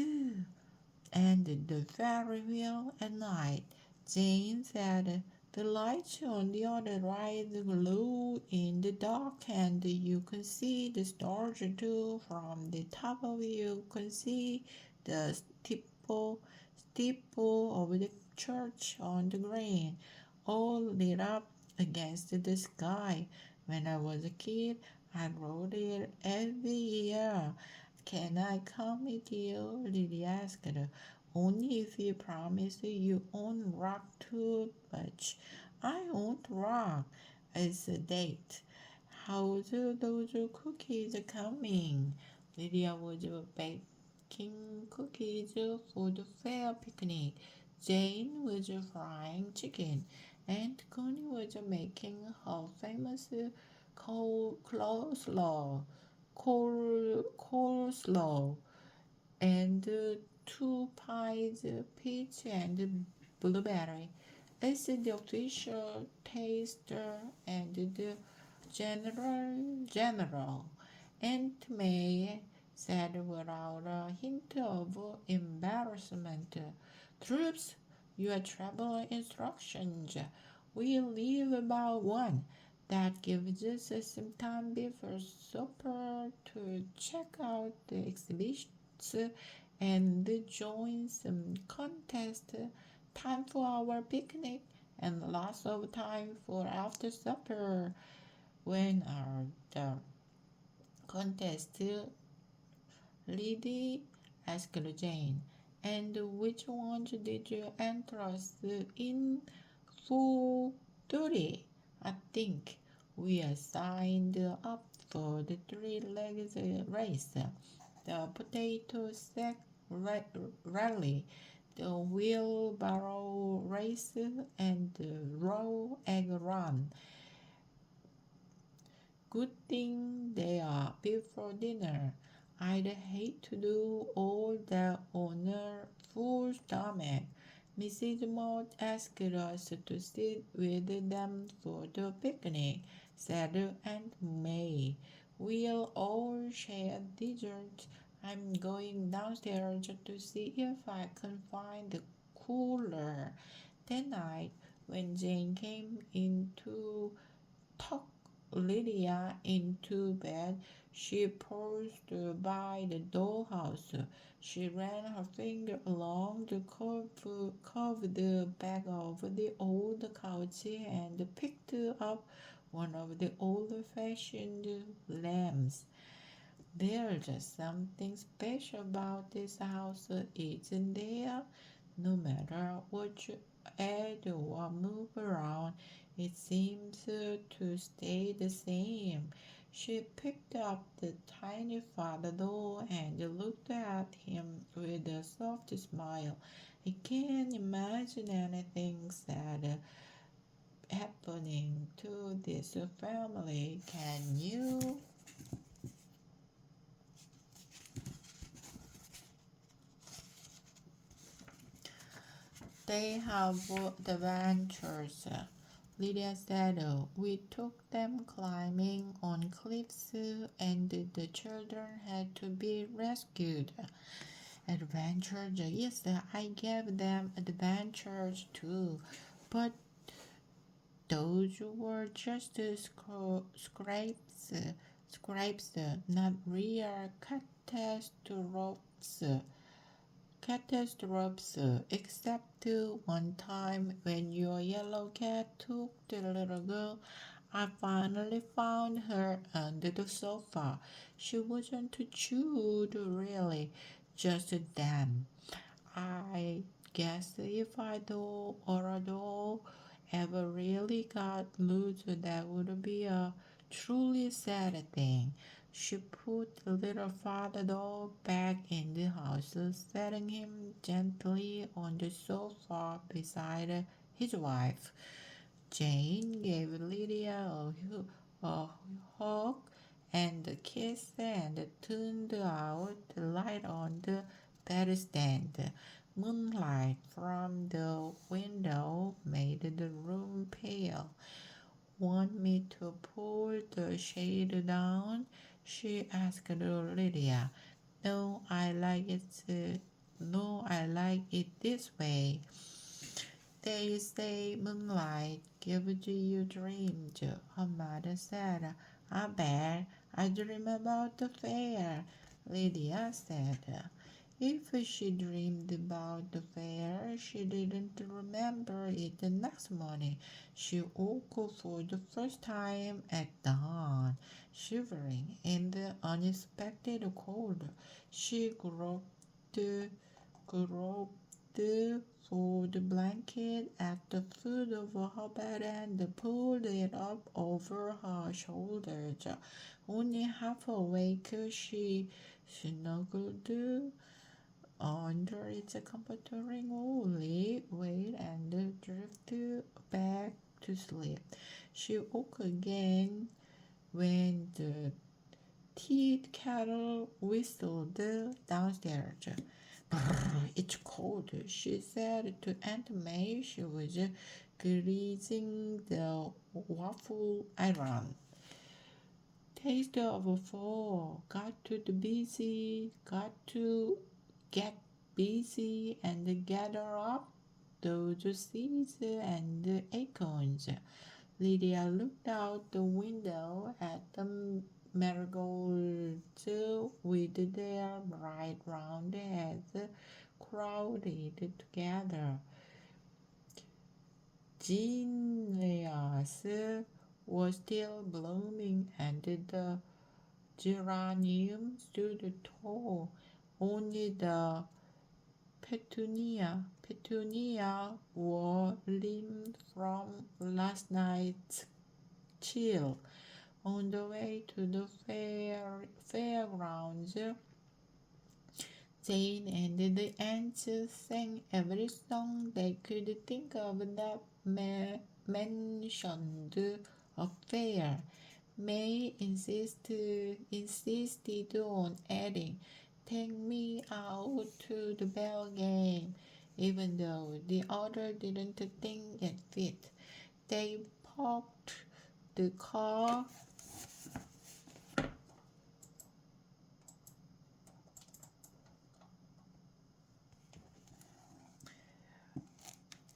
and the Ferry wheel at night," Jane said. "The lights on the other ride glow in the dark, and you can see the stars too. From the top of it, you can see the steeple of the church on the green, all lit up against the sky. When I was a kid, I rode it every year." "Can I come with you?" Lily asked. "Only if you promise you won't rock too much." "I won't rock. It's a date." "How's those cookies coming?" Lydia was baking cookies for the fair picnic. Jane was frying chicken. Aunt Connie was making her famous coleslaw, coleslaw, and two pies, peach and blueberry. It's the official taster and the general. Aunt May said without a hint of embarrassment. "Troops, your travel instructions. We leave about 1. That gives us some time before supper to check out the exhibits and join some contest. Time for our picnic and lots of time for after supper." "When are the contests?" Lady asked Jane. "And which ones did you enter us in for? 30, I think. We are signed up for the 3-legged race, the potato sack rally, the wheelbarrow race, and the raw egg run." "Good thing they are before dinner. I'd hate to do all that on a full stomach." "Mrs. Maud asked us to sit with them for the picnic," said Aunt May. "We'll all share dessert. I'm going downstairs to see if I can find the cooler." That night, when Jane came in to tuck Lydia into bed, she paused by the dollhouse. She ran her finger along the curved back of the old couch and picked up one of the old-fashioned lamps. There's just something special about this house, isn't there? No matter what you add or move around, it seems to stay the same. She picked up the tiny father doll and looked at him with a soft smile. I can't imagine anything sad happening to this family, can you? They have adventures, Lydia said. We took them climbing on cliffs and the children had to be rescued. Adventures, yes, I gave them adventures too, but those were just scrapes, not real catastrophes, except one time when your yellow cat took the little girl. I finally found her under the sofa. She wasn't chewed, really, just damp. I guess if I do or a doll ever really got loose, that would be a truly sad thing. She put the little father doll back in the house, setting him gently on the sofa beside his wife. Jane gave Lydia a hug and a kiss and turned out the light on the bedstand. Moonlight from the window made the room pale. Want me to pull the shade down? She asked Lydia. No, I like it. No, I like it this way. They say moonlight gives you dreams, her mother said. I bet I dream about the fair, Lydia said. If she dreamed about the fair, she didn't remember it the next morning. She woke up for the first time at dawn, shivering in the unexpected cold. She groped for the blanket at the foot of her bed and pulled it up over her shoulders. Only half awake, she snuggled under its comforting woolly weight and drifted back to sleep. She woke again when the tea kettle whistled downstairs. "Brr, it's cold," she said to Aunt May. She was greasing the waffle iron. Taste of fall. Got to get busy and gather up those seeds and acorns. Lydia looked out the window at the marigolds with their bright round heads crowded together. Zinnias was still blooming and the geranium stood tall. Only the petunia were limp from last night's chill. On the way to the fairgrounds, Jane and the ants sang every song they could think of that mentioned a fair. May insisted on adding, "Take me out to the bell game," even though the other didn't think it fit. They parked the car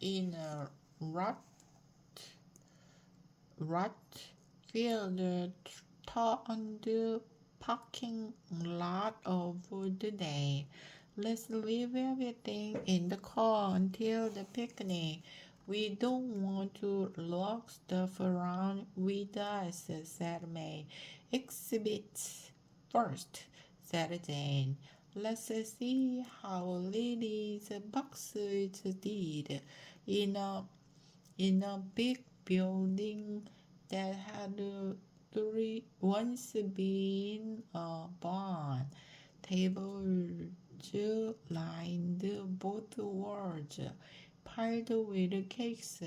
in a rut-filled turned parking lot of the day. "Let's leave everything in the car until the picnic. We don't want to lug stuff around with us," said May. "Exhibits First, said Jane, let's see how Lily's boxes did in a big building that had once been a barn. Tables lined both walls, piled with cakes,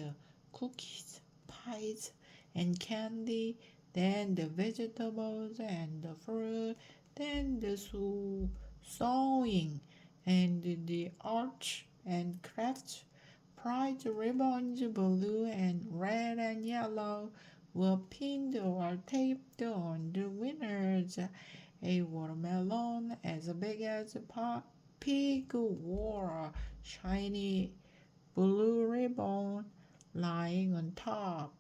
cookies, pies, and candy, then the vegetables and the fruit, then the sewing, and the arts and crafts. Prize ribbons, blue and red and yellow, were pinned or taped on the winners. A watermelon as big as a pig wore a shiny blue ribbon lying on top.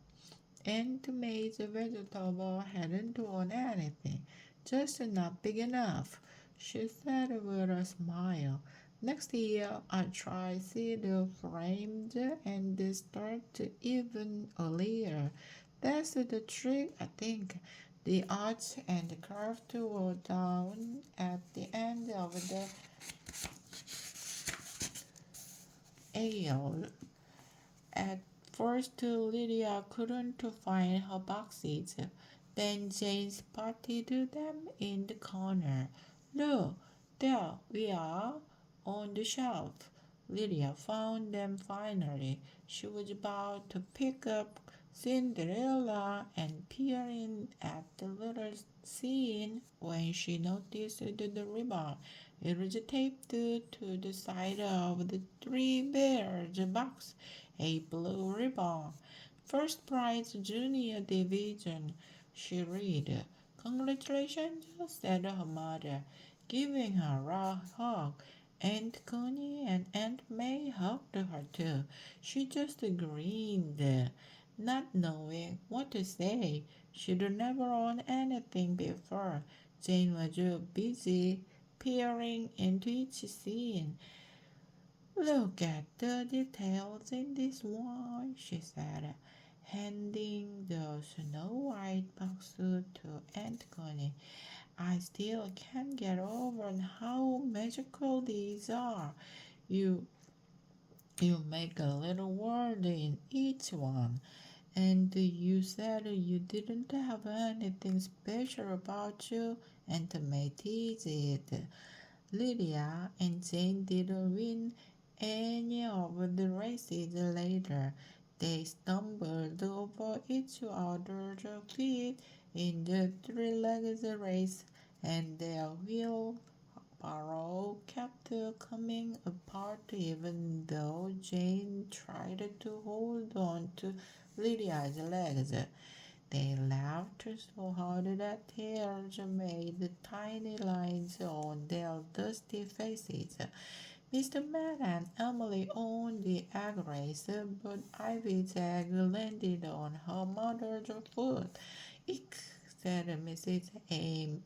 Aunt May's vegetable hadn't won anything, just not big enough, she said with a smile. Next year, I'll try seed framed and start even earlier. That's the trick, I think. The arts and craft were down at the end of the aisle. At first, Lydia couldn't find her boxes. Then Jane spotted them in the corner. Look, there we are, on the shelf. Lydia found them finally. She was about to pick up Cinderella and peer in at the little scene when she noticed the ribbon. It was taped to the side of the Three Bears box, a blue ribbon. First prize junior division, she read. Congratulations, said her mother, giving her a hug. Aunt Connie and Aunt May hugged her too. She just grinned, not knowing what to say. She'd never owned anything before. Jane was busy peering into each scene. Look at the details in this one, she said, handing the snow white box to Aunt Connie. I still can't get over how magical these are. You you make a little world in each one. And you said you didn't have anything special about you, and May teased it. Lydia and Jane didn't win any of the races later. They stumbled over each other's feet in the three-legged race, and their wheelbarrow kept coming apart even though Jane tried to hold on to Lydia's legs. They laughed so hard that tears made tiny lines on their dusty faces. Mr. Matt and Emily won the egg race, but Ivy's egg landed on her mother's foot. Eek, said Mrs. Am-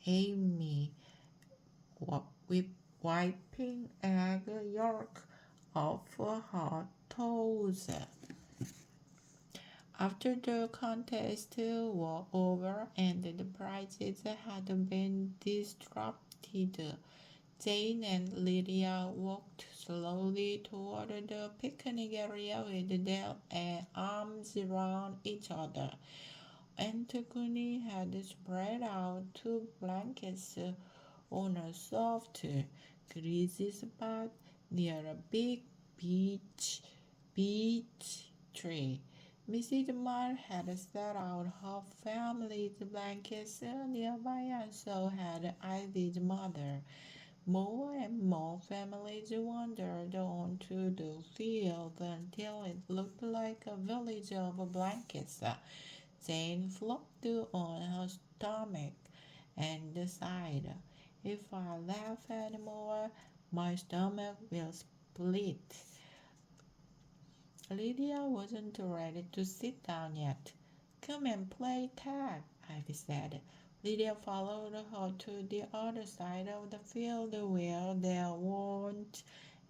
Amy, wiping egg yolk off her toes. After the contest was over and the prizes had been distributed, Jane and Lydia walked slowly toward the picnic area with their arms around each other. Antigone had spread out two blankets on a soft, greasy spot near a big beech tree. Mrs. Marr had set out her family's blankets nearby, and so had Ivy's mother. More and more families wandered onto the field until it looked like a village of blankets. Jane flopped on her stomach and sighed, if I laugh anymore, my stomach will split. Lydia wasn't ready to sit down yet. Come and play tag, Ivy said. Lydia followed her to the other side of the field where there weren't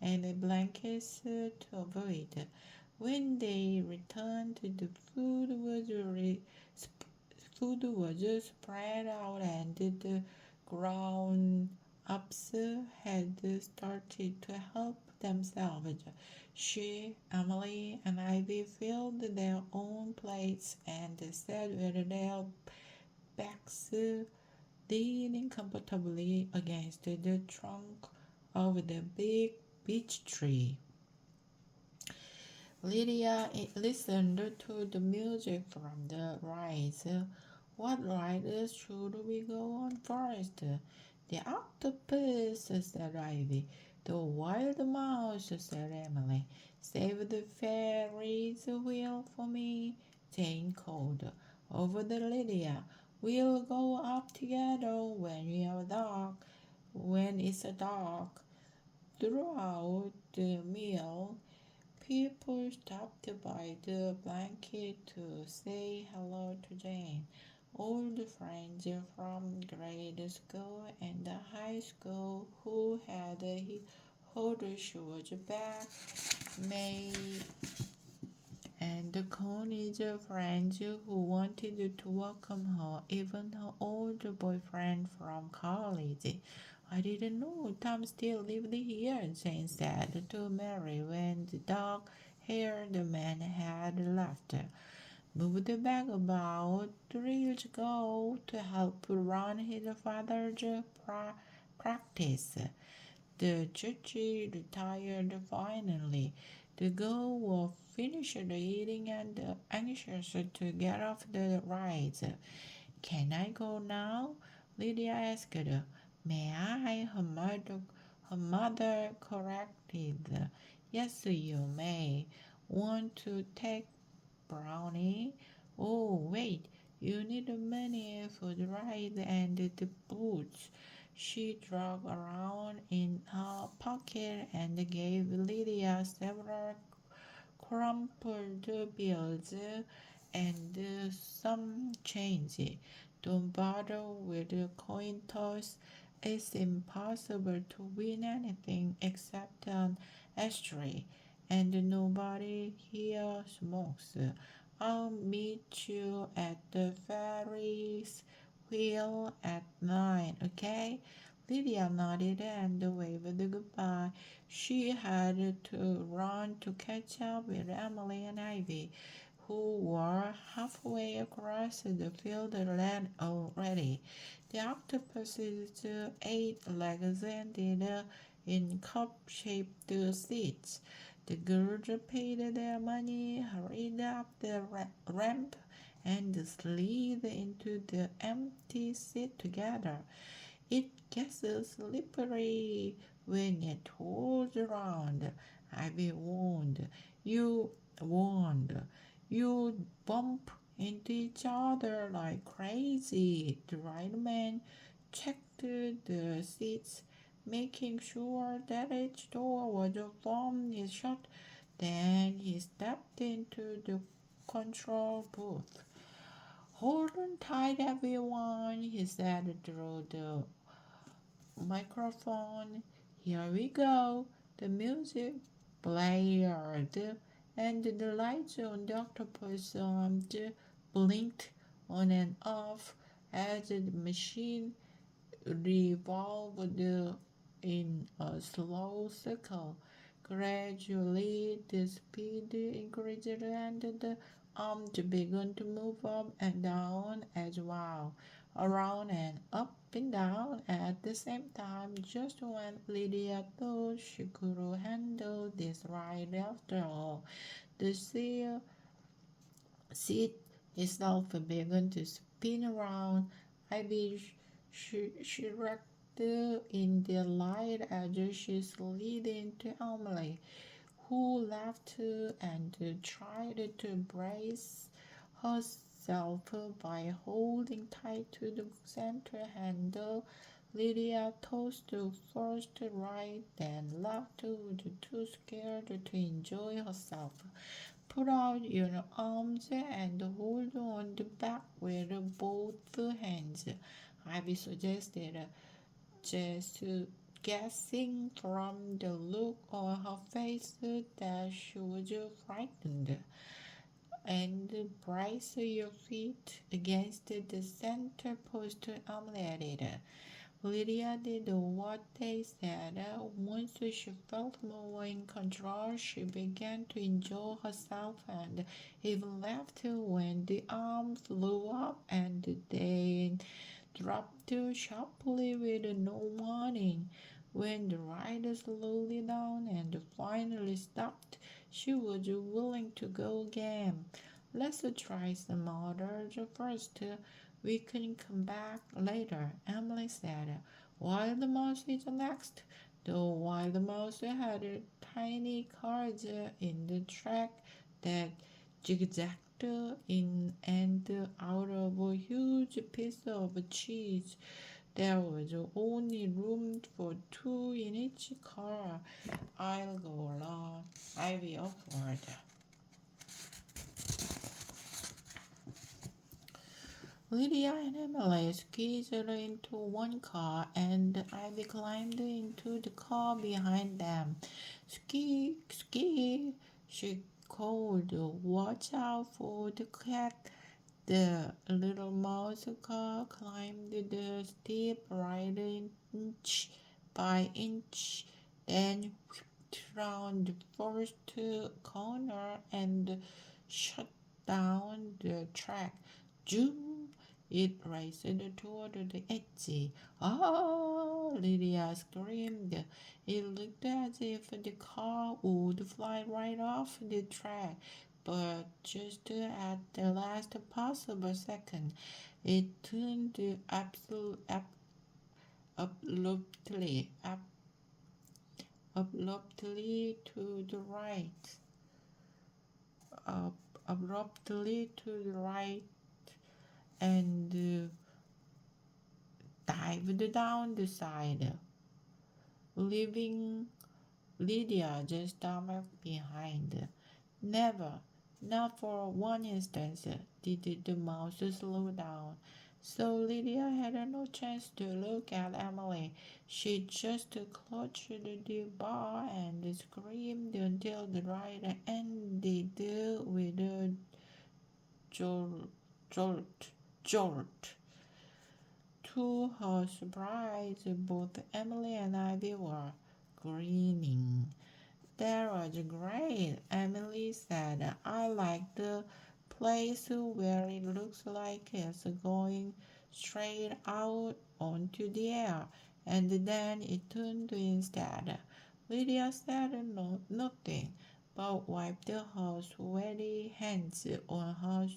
any blankets to avoid. When they returned, the food was food was spread out and the grown-ups had started to help themselves. She, Emily, and Ivy filled their own plates and sat with their backs leaning comfortably against the trunk of the big beech tree. Lydia listened to the music from the rides. What ride should we go on first? The octopus, said Ivy. The wild mouse, said Emily. Save the Ferris wheel for me, Jane called. Over the Lydia. We'll go up together when it's dark. Throughout the meal, people stopped by the blanket to say hello to Jane. Old friends from grade school and high school who had heard she was back, May and Connie's friends who wanted to welcome her, even her old boyfriend from college. I didn't know Tom still lived here, Jane said to Mary when the dark-haired man had left. Moved back about 3 years ago to help run his father's practice. The judge retired finally. The girls were finished eating and anxious to get off the rides. Can I go now? Lydia asked. May I? Her mother corrected. Yes, you may. Want to take Brownie? Oh, wait. You need money for the ride and the boots. She dug around in her pocket and gave Lydia several crumpled bills and some change. Don't bother with the coin toss. It's impossible to win anything except an ashtray, and nobody here smokes. I'll meet you at the Ferris wheel at 9, okay? Lydia nodded and waved goodbye. She had to run to catch up with Emily and Ivy, who were halfway across the field already. The octopus's 8 legs ended in cup-shaped seats. The girls paid their money, hurried up the ramp, and slid into the empty seat together. It gets slippery when it twirls around, Ivy warned. You bump into each other like crazy. The right man checked the seats, making sure that each door was firmly shut. Then he stepped into the control booth. Hold on tight, everyone, he said through the microphone. Here we go. The music blared, and the lights on the octopus arms blinked on and off as the machine revolved in a slow circle. Gradually, the speed increased and the arms began to move up and down as well, around and up and down at the same time, just when Lydia thought she could handle this ride after all. The seat itself began to spin around. Ivy shrieked in delight as she slid into Emily, who laughed and tried to brace herself by holding tight to the center handle. Lydia tossed first right, then left, too scared to enjoy herself. Put out your arms and hold on the back with both hands, Ivy suggested, just guessing from the look on her face that she was frightened. and brace your feet against the center post, Emily added. Lydia did what they said. Once she felt more in control, she began to enjoy herself and even laughed when the arm flew up and then dropped sharply with no warning. When the ride slowed down and finally stopped, she was willing to go again. Let's try some others first. We can come back later, Emily said. Wild Mouse is next. The Wild Mouse had tiny cars in the track that zigzagged in and out of a huge piece of cheese. There was only room for two in each car. I'll go along. I'll be awkward. Lydia and Emily squeezed into one car, and Ivy climbed into the car behind them. Ski, ski, she called. Watch out for the cat. The little mouse car climbed the steep ride inch by inch, then whipped round the first corner and shut down the track. Zoom! It raced toward the edge. Ah! Lydia screamed. It looked as if the car would fly right off the track, but just at the last possible second, it turned abruptly, abruptly to the right, abruptly to the right, and dived down the side, leaving Lydia just stomach behind. Never, not for one instant, did the mouse slow down. So Lydia had no chance to look at Emily. She just clutched the bar and screamed until the ride ended with a jolt, jolt, jolt. To her surprise, both Emily and Ivy were grinning. That was great, Emily said. I like the place where it looks like it's going straight out onto the air, and then it turned instead. Lydia said nothing, but wiped her sweaty hands on her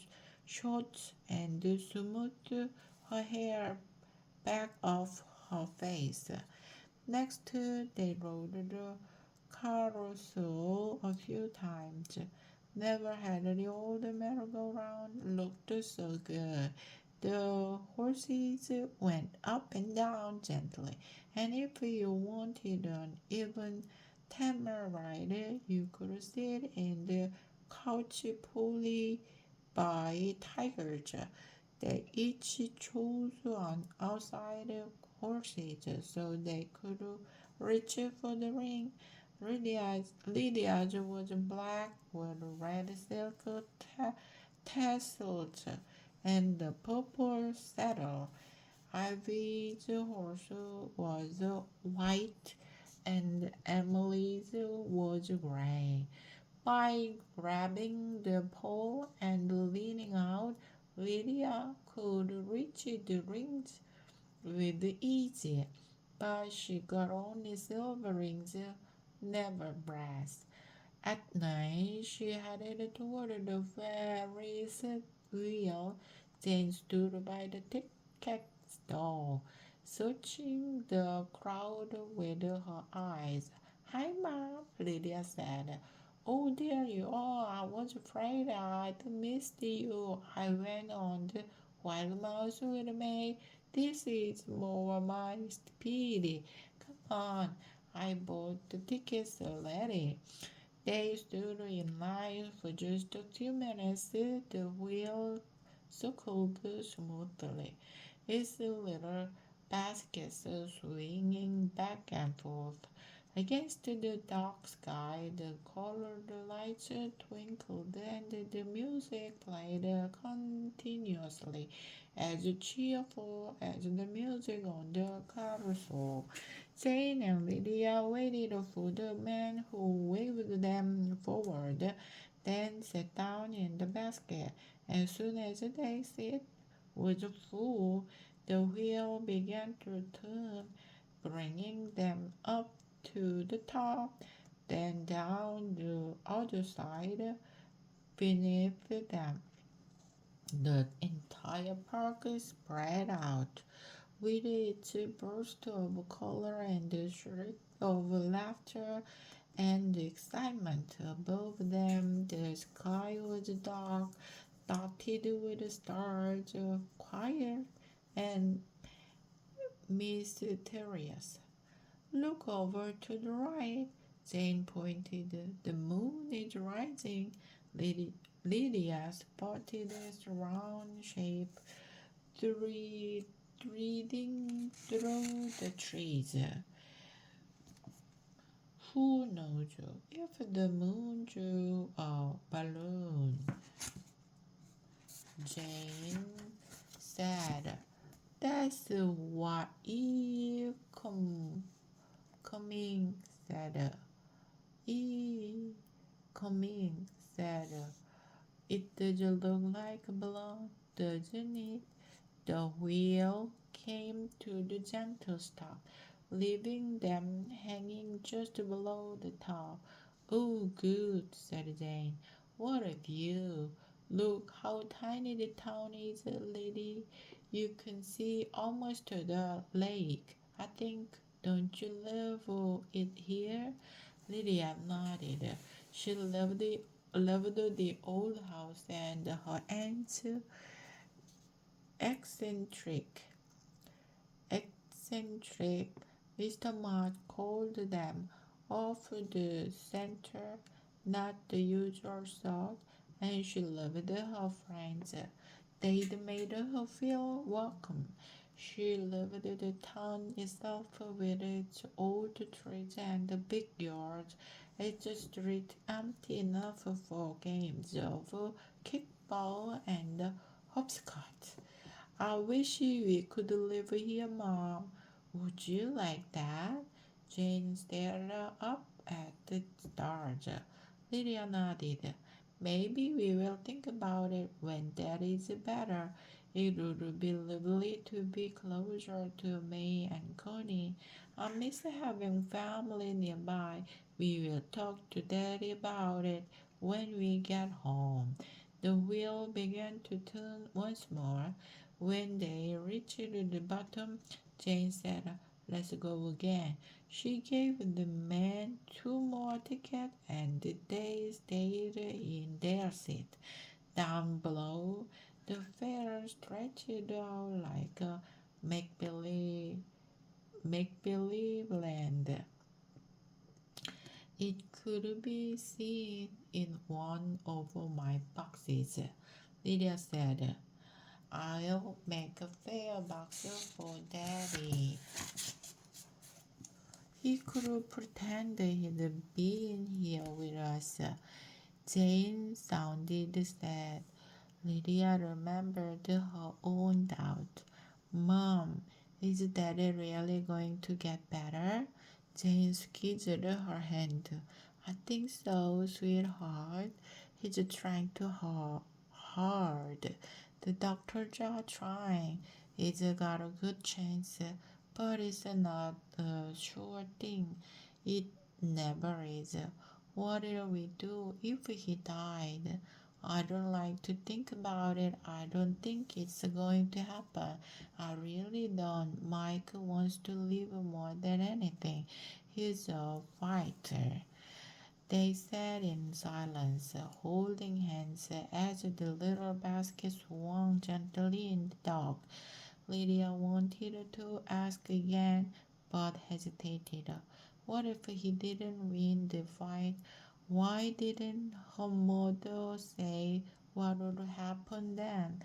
shorts and smoothed her hair back off her face. Next, they rode the carousel a few times. Never had the old merry-go-round looked so good. The horses went up and down gently, and if you wanted an even tamer ride, you could sit in the couch pulley by tigers. They each chose an outside horses so they could reach for the ring. Lydia's was black with red silk tassels and a purple saddle. Ivy's horse was white and Emily's was gray. By grabbing the pole and leaning out, Lydia could reach the rings with ease, but she got only silver rings, never brass. At night, she headed toward the Ferris wheel, then stood by the ticket stall, searching the crowd with her eyes. Hi, Mom, Lydia said. Oh, there you are. I was afraid I'd missed you. I went on the wild mouse with me. This is more my speed. Come on. I bought the tickets already. They stood in line for just a few minutes. The wheel circled smoothly, its little baskets swinging back and forth. Against the dark sky, the colored lights twinkled and the music played continuously, as cheerful as the music on the carousel. Jane and Lydia waited for the man who waved them forward, then sat down in the basket. As soon as they seat was full, the wheel began to turn, bringing them up to the top, then down the other side beneath them. The entire park spread out, with its burst of color and shriek of laughter and excitement. Above them, the sky was dark, dotted with stars, quiet and mysterious. Look over to the right, Jane pointed. The moon is rising. Lydia spotted a round shape threading through the trees. Who knows if the moon drew a balloon? Jane said. That's what coming said. E coming said. It doesn't look like a balloon, doesn't it? The wheel came to the gentle stop, leaving them hanging just below the top. Oh, good, said Jane. What a view! Look how tiny the town is, lady. You can see almost to the lake. I think, don't you live it here? Lydia nodded. She loved the old house and her aunt's eccentric eccentric Mr. March called them off the center, not the usual sort, and she loved her friends. They'd made her feel welcome. She loved the town itself with its old trees and the big yards, its street empty enough for games of kickball and hopscotch. I wish we could live here, Mom. Would you like that? Jane stared up at the stars. Lydia nodded. Maybe we will think about it when Dad is better. It would be lovely to be closer to May and Connie. I miss having family nearby. We will talk to Daddy about it when we get home. The wheel began to turn once more. When they reached the bottom, Jane said, Let's go again. She gave the men 2 more tickets and they stayed in their seat. Down below, the fair stretched out like a make-believe land. It could be seen in one of my boxes, Lydia said. I'll make a fair box for Daddy. He could pretend he'd been here with us. Jane sounded sad. Lydia remembered her own doubt. Mom, is Daddy really going to get better? Jane squeezed her hand. I think so, sweetheart. He's trying too hard. The doctors are trying. He's got a good chance, but it's not a sure thing. It never is. What will we do if he died? I don't like to think about it. I don't think it's going to happen. I really don't. Mike wants to live more than anything. He's a fighter. They sat in silence, holding hands as the little basket swung gently in the dark. Lydia wanted to ask again, but hesitated. What if he didn't win the fight? Why didn't her mother say what would happen then?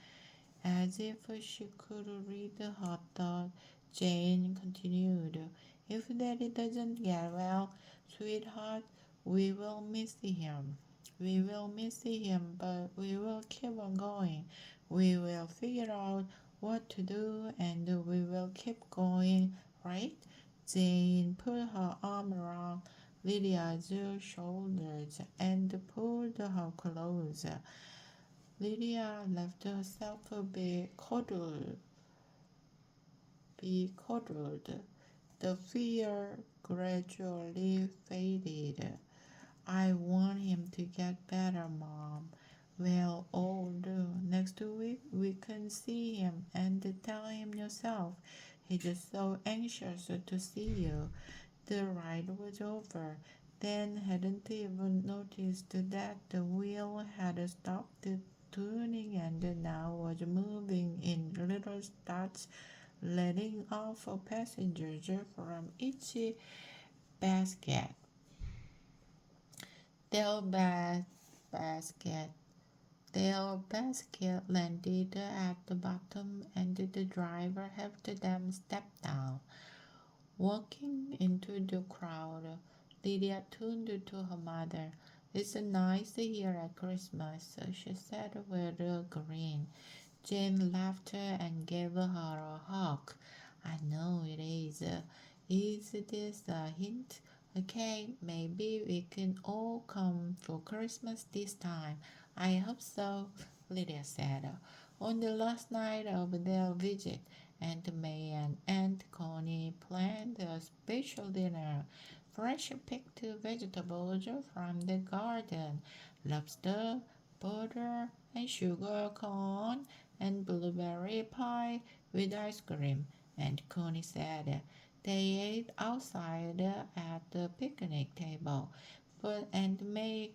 As if she could read her thought, Jane continued. If If Daddy doesn't get well, sweetheart, we will miss him. We will miss him, but we will keep on going. We will figure out what to do and we will keep going, right? Jane put her arm around Lydia's shoulders and pulled her close. Lydia left herself be cuddled. The fear gradually faded. I want him to get better, Mom. Well, next week we can see him and tell him yourself. He's so anxious to see you. The ride was over. Dan hadn't even noticed that the wheel had stopped turning and now was moving in little starts, letting off passengers from each basket. Their basket Their basket landed at the bottom and the driver helped them step down. Walking into the crowd, Lydia turned to her mother. It's nice here at Christmas, she said with a grin. Jane laughed and gave her a hug. I know it is. Is this a hint? Okay, maybe we can all come for Christmas this time. I hope so, Lydia said. On the last night of their visit, Aunt May and Aunt Connie planned a special dinner. Fresh picked vegetables from the garden, lobster, butter, and sugar corn, and blueberry pie with ice cream. And Connie said they ate outside at the picnic table, but Aunt May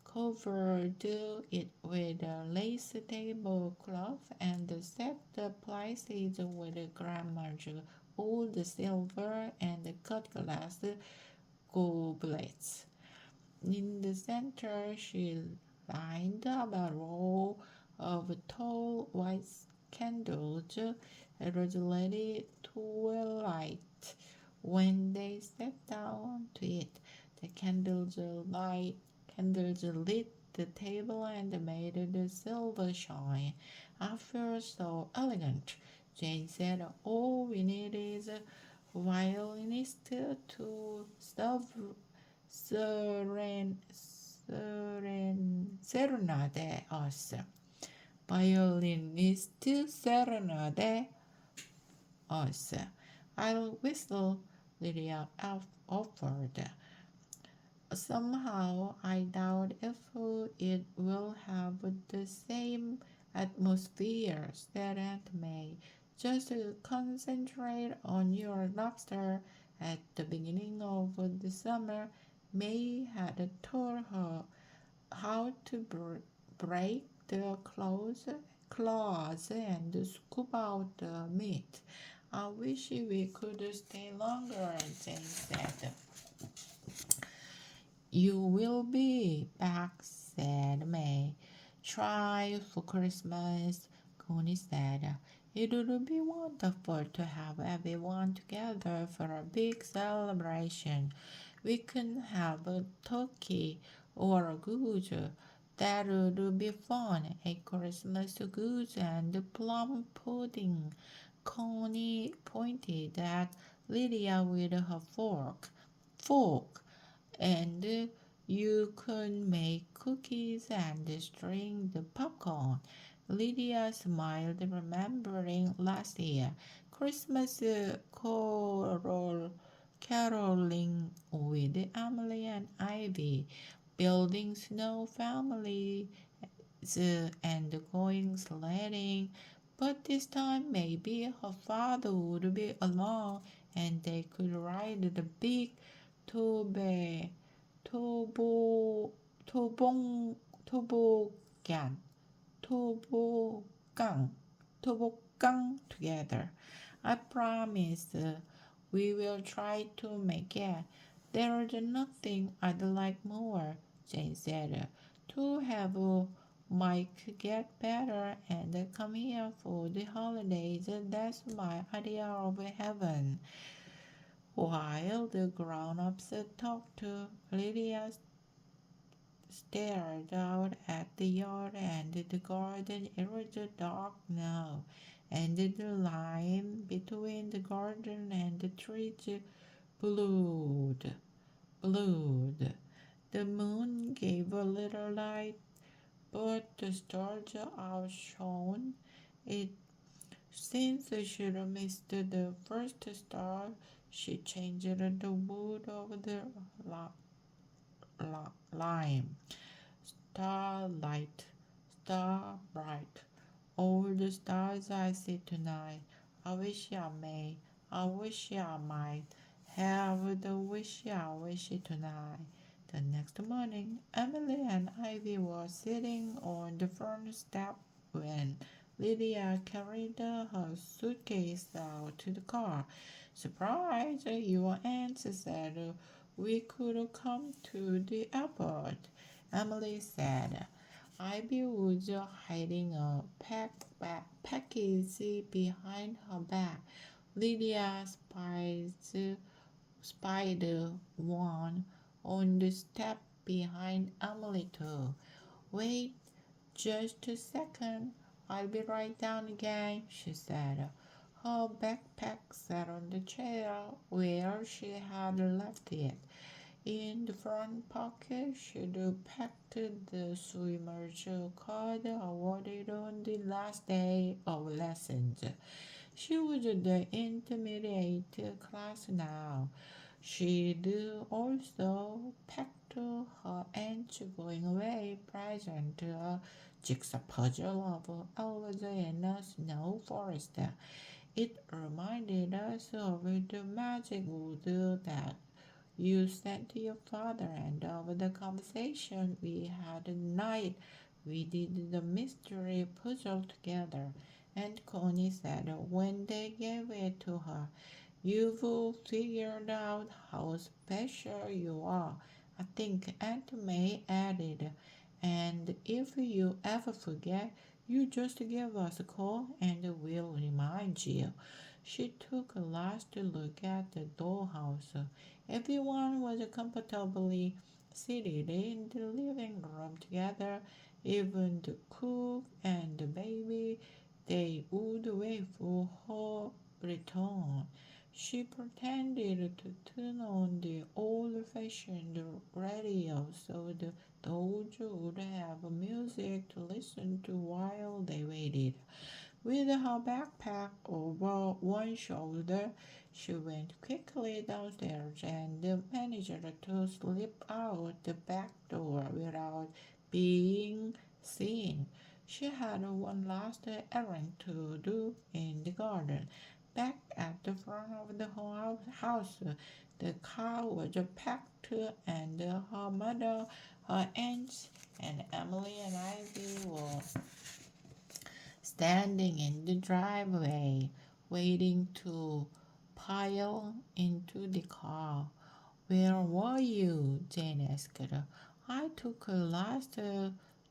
covered it with a lace tablecloth and set the places with grandma's old silver and cut glass goblets. In the center, she lined up a row of tall white candles. It was already twilight when they sat down to eat. The candles lit the table and made the silver shine. I feel so elegant, Jane said. All we need is a violinist to serenade us. Violinist serenade us. I'll whistle, Lydia offered. Somehow, I doubt if it will have the same atmosphere, said Aunt May. Just concentrate on your lobster. At the beginning of the summer, May had taught her how to break the claws and scoop out the meat. I wish we could stay longer, Jane said. You will be back, said May. Try for Christmas, Connie said. It would be wonderful to have everyone together for a big celebration. We can have a turkey or a goose. That would be fun. A Christmas goose and plum pudding. Connie pointed at Lydia with her fork, and you can make cookies and string the popcorn. Lydia smiled, remembering last year Christmas caroling with Emily and Ivy, building snow families and going sledding. But this time maybe her father would be along and they could ride the big tobe, tobo, tobong, toboggan, toboggan, toboggan together. I promise we will try to make it. There is nothing I'd like more, Jane said, to have Mike get better and come here for the holidays. That's my idea of heaven. While the grown-ups talked, Lydia stared out at the yard and the garden. It was dark now, and the line between the garden and the trees blurred. blurred. The moon gave a little light, but the stars outshone it. Since she missed the first star, she changed the wood of the lime. Starlight, star bright, all the stars I see tonight. I wish I may, I wish I might have the wish I wish tonight. The next morning, Emily and Ivy were sitting on the front step when Lydia carried her suitcase out to the car. Surprise, your aunt said we could come to the airport, Emily said. Ivy was hiding a package behind her back. Lydia spied one on the step behind Emily too. Wait just a second. I'll be right down again, she said. Her backpack sat on the chair where she had left it. In the front pocket, she'd packed the swimmer's card awarded on the last day of lessons. She was the intermediate class now. She'd also packed her aunt's going away present, a jigsaw puzzle of elves in a snow forest. It reminded us of the magic wood that you sent to your father and of the conversation we had at night. We did the mystery puzzle together, and Connie said when they gave it to her, "You've figured out how special you are." I think Aunt May added, "And if you ever forget, you just give us a call and we'll remind you." She took a last look at the dollhouse. Everyone was comfortably seated in the living room together, even the cook and the baby. They would wait for her return. She pretended to turn on the old-fashioned radio so the dogs would have music to listen to while they waited. With her backpack over one shoulder, she went quickly downstairs and managed to slip out the back door without being seen. She had one last errand to do in the garden. Back at the front of the house, the car was packed, and her mother, her aunts, and Emily and Ivy were standing in the driveway, waiting to pile into the car. "Where were you?" Jane asked. "I took a last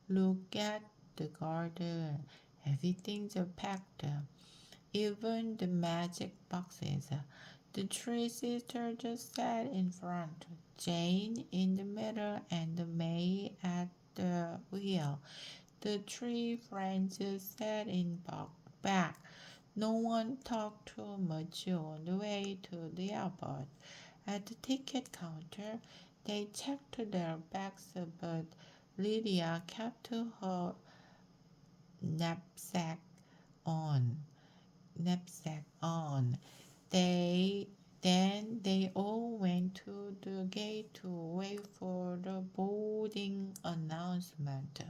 look at the garden. Everything's packed, even the magic boxes." The three sisters just sat in front, Jane in the middle and May at the wheel. The three friends sat in back. No one talked too much on the way to the airport. At the ticket counter, they checked their bags, but Lydia kept her knapsack on. Knapsack on. Then they all went to the gate to wait for the boarding announcement.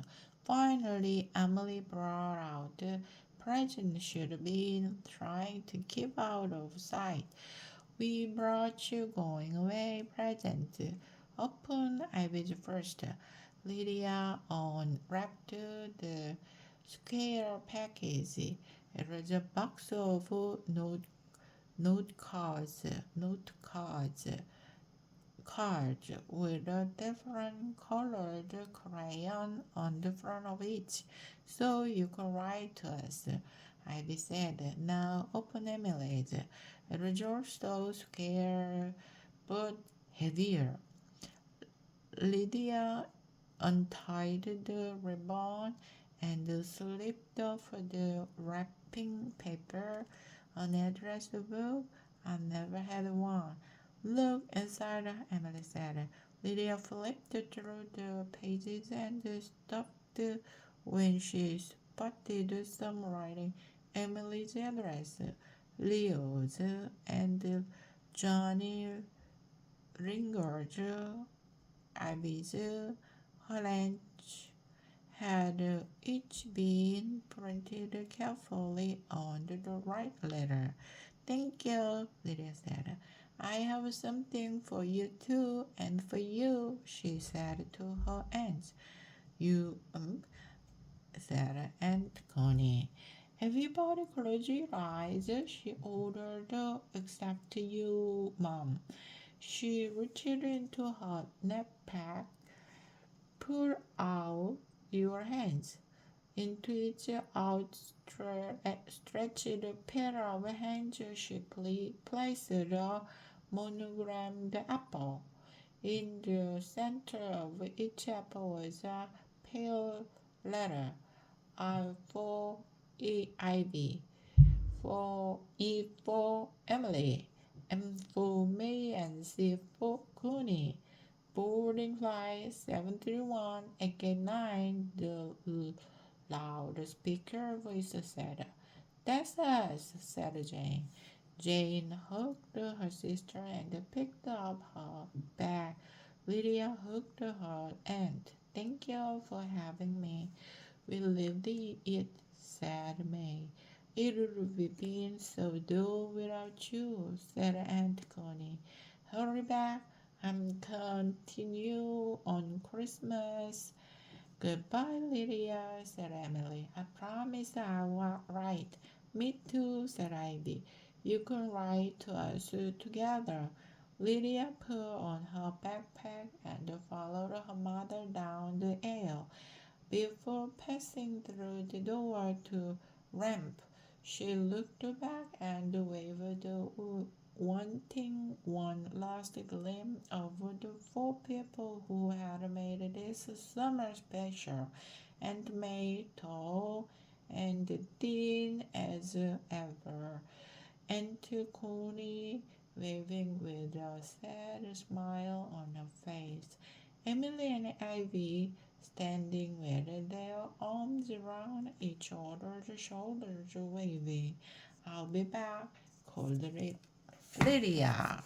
Finally, Emily brought out the present she'd been trying to keep out of sight. "We brought you going away present." Open Ivy's first. Lydia unwrapped the square package. It was a box of note cards with a different colored crayon on the front of each, so you could write to us. Ivy said. Now open Emily's. It was just so scared, but heavier. Lydia untied the ribbon and slipped off the wrapping paper. An address book? I never had one. Look inside, Emily said. Lydia flipped through the pages and stopped when she spotted some writing. Emily's address, Leo's, and Johnny Ringer's. Ivy's. Her lunch had each been printed carefully on the right letter. Thank you, Lydia said. I have something for you too, and for you, she said to her aunt. You, said Aunt Connie. Everybody close your eyes, she ordered, except you, Mom. She reached into her knapsack. Pull out your hands. Into its outstretched pair of hands, she placed a monogrammed apple. In the center of each apple was a pale letter, I for Ivy, for E for Emily, M for May, and C for Cooney. Boarding flight 731 at gate 9, the loudspeaker voice said. That's us, said Jane. Jane hugged her sister and picked up her bag. Lydia hugged her aunt. Thank you for having me. We lived it, said May. It would have been so dull without you, said Aunt Connie. Hurry back and continue on Christmas. Goodbye, Lydia, said Emily. I promise I'll write. Me too, said Ivy. You can write to us together. Lydia put on her backpack and followed her mother down the aisle. Before passing through the door to ramp, she looked back and waved, wanting one last glimpse of the 4 people who had made this summer special, and May tall and thin as ever, Aunt Connie waving with a sad smile on her face, Emily and Ivy standing with their arms around each other's shoulders waving. I'll be back, called Lydia.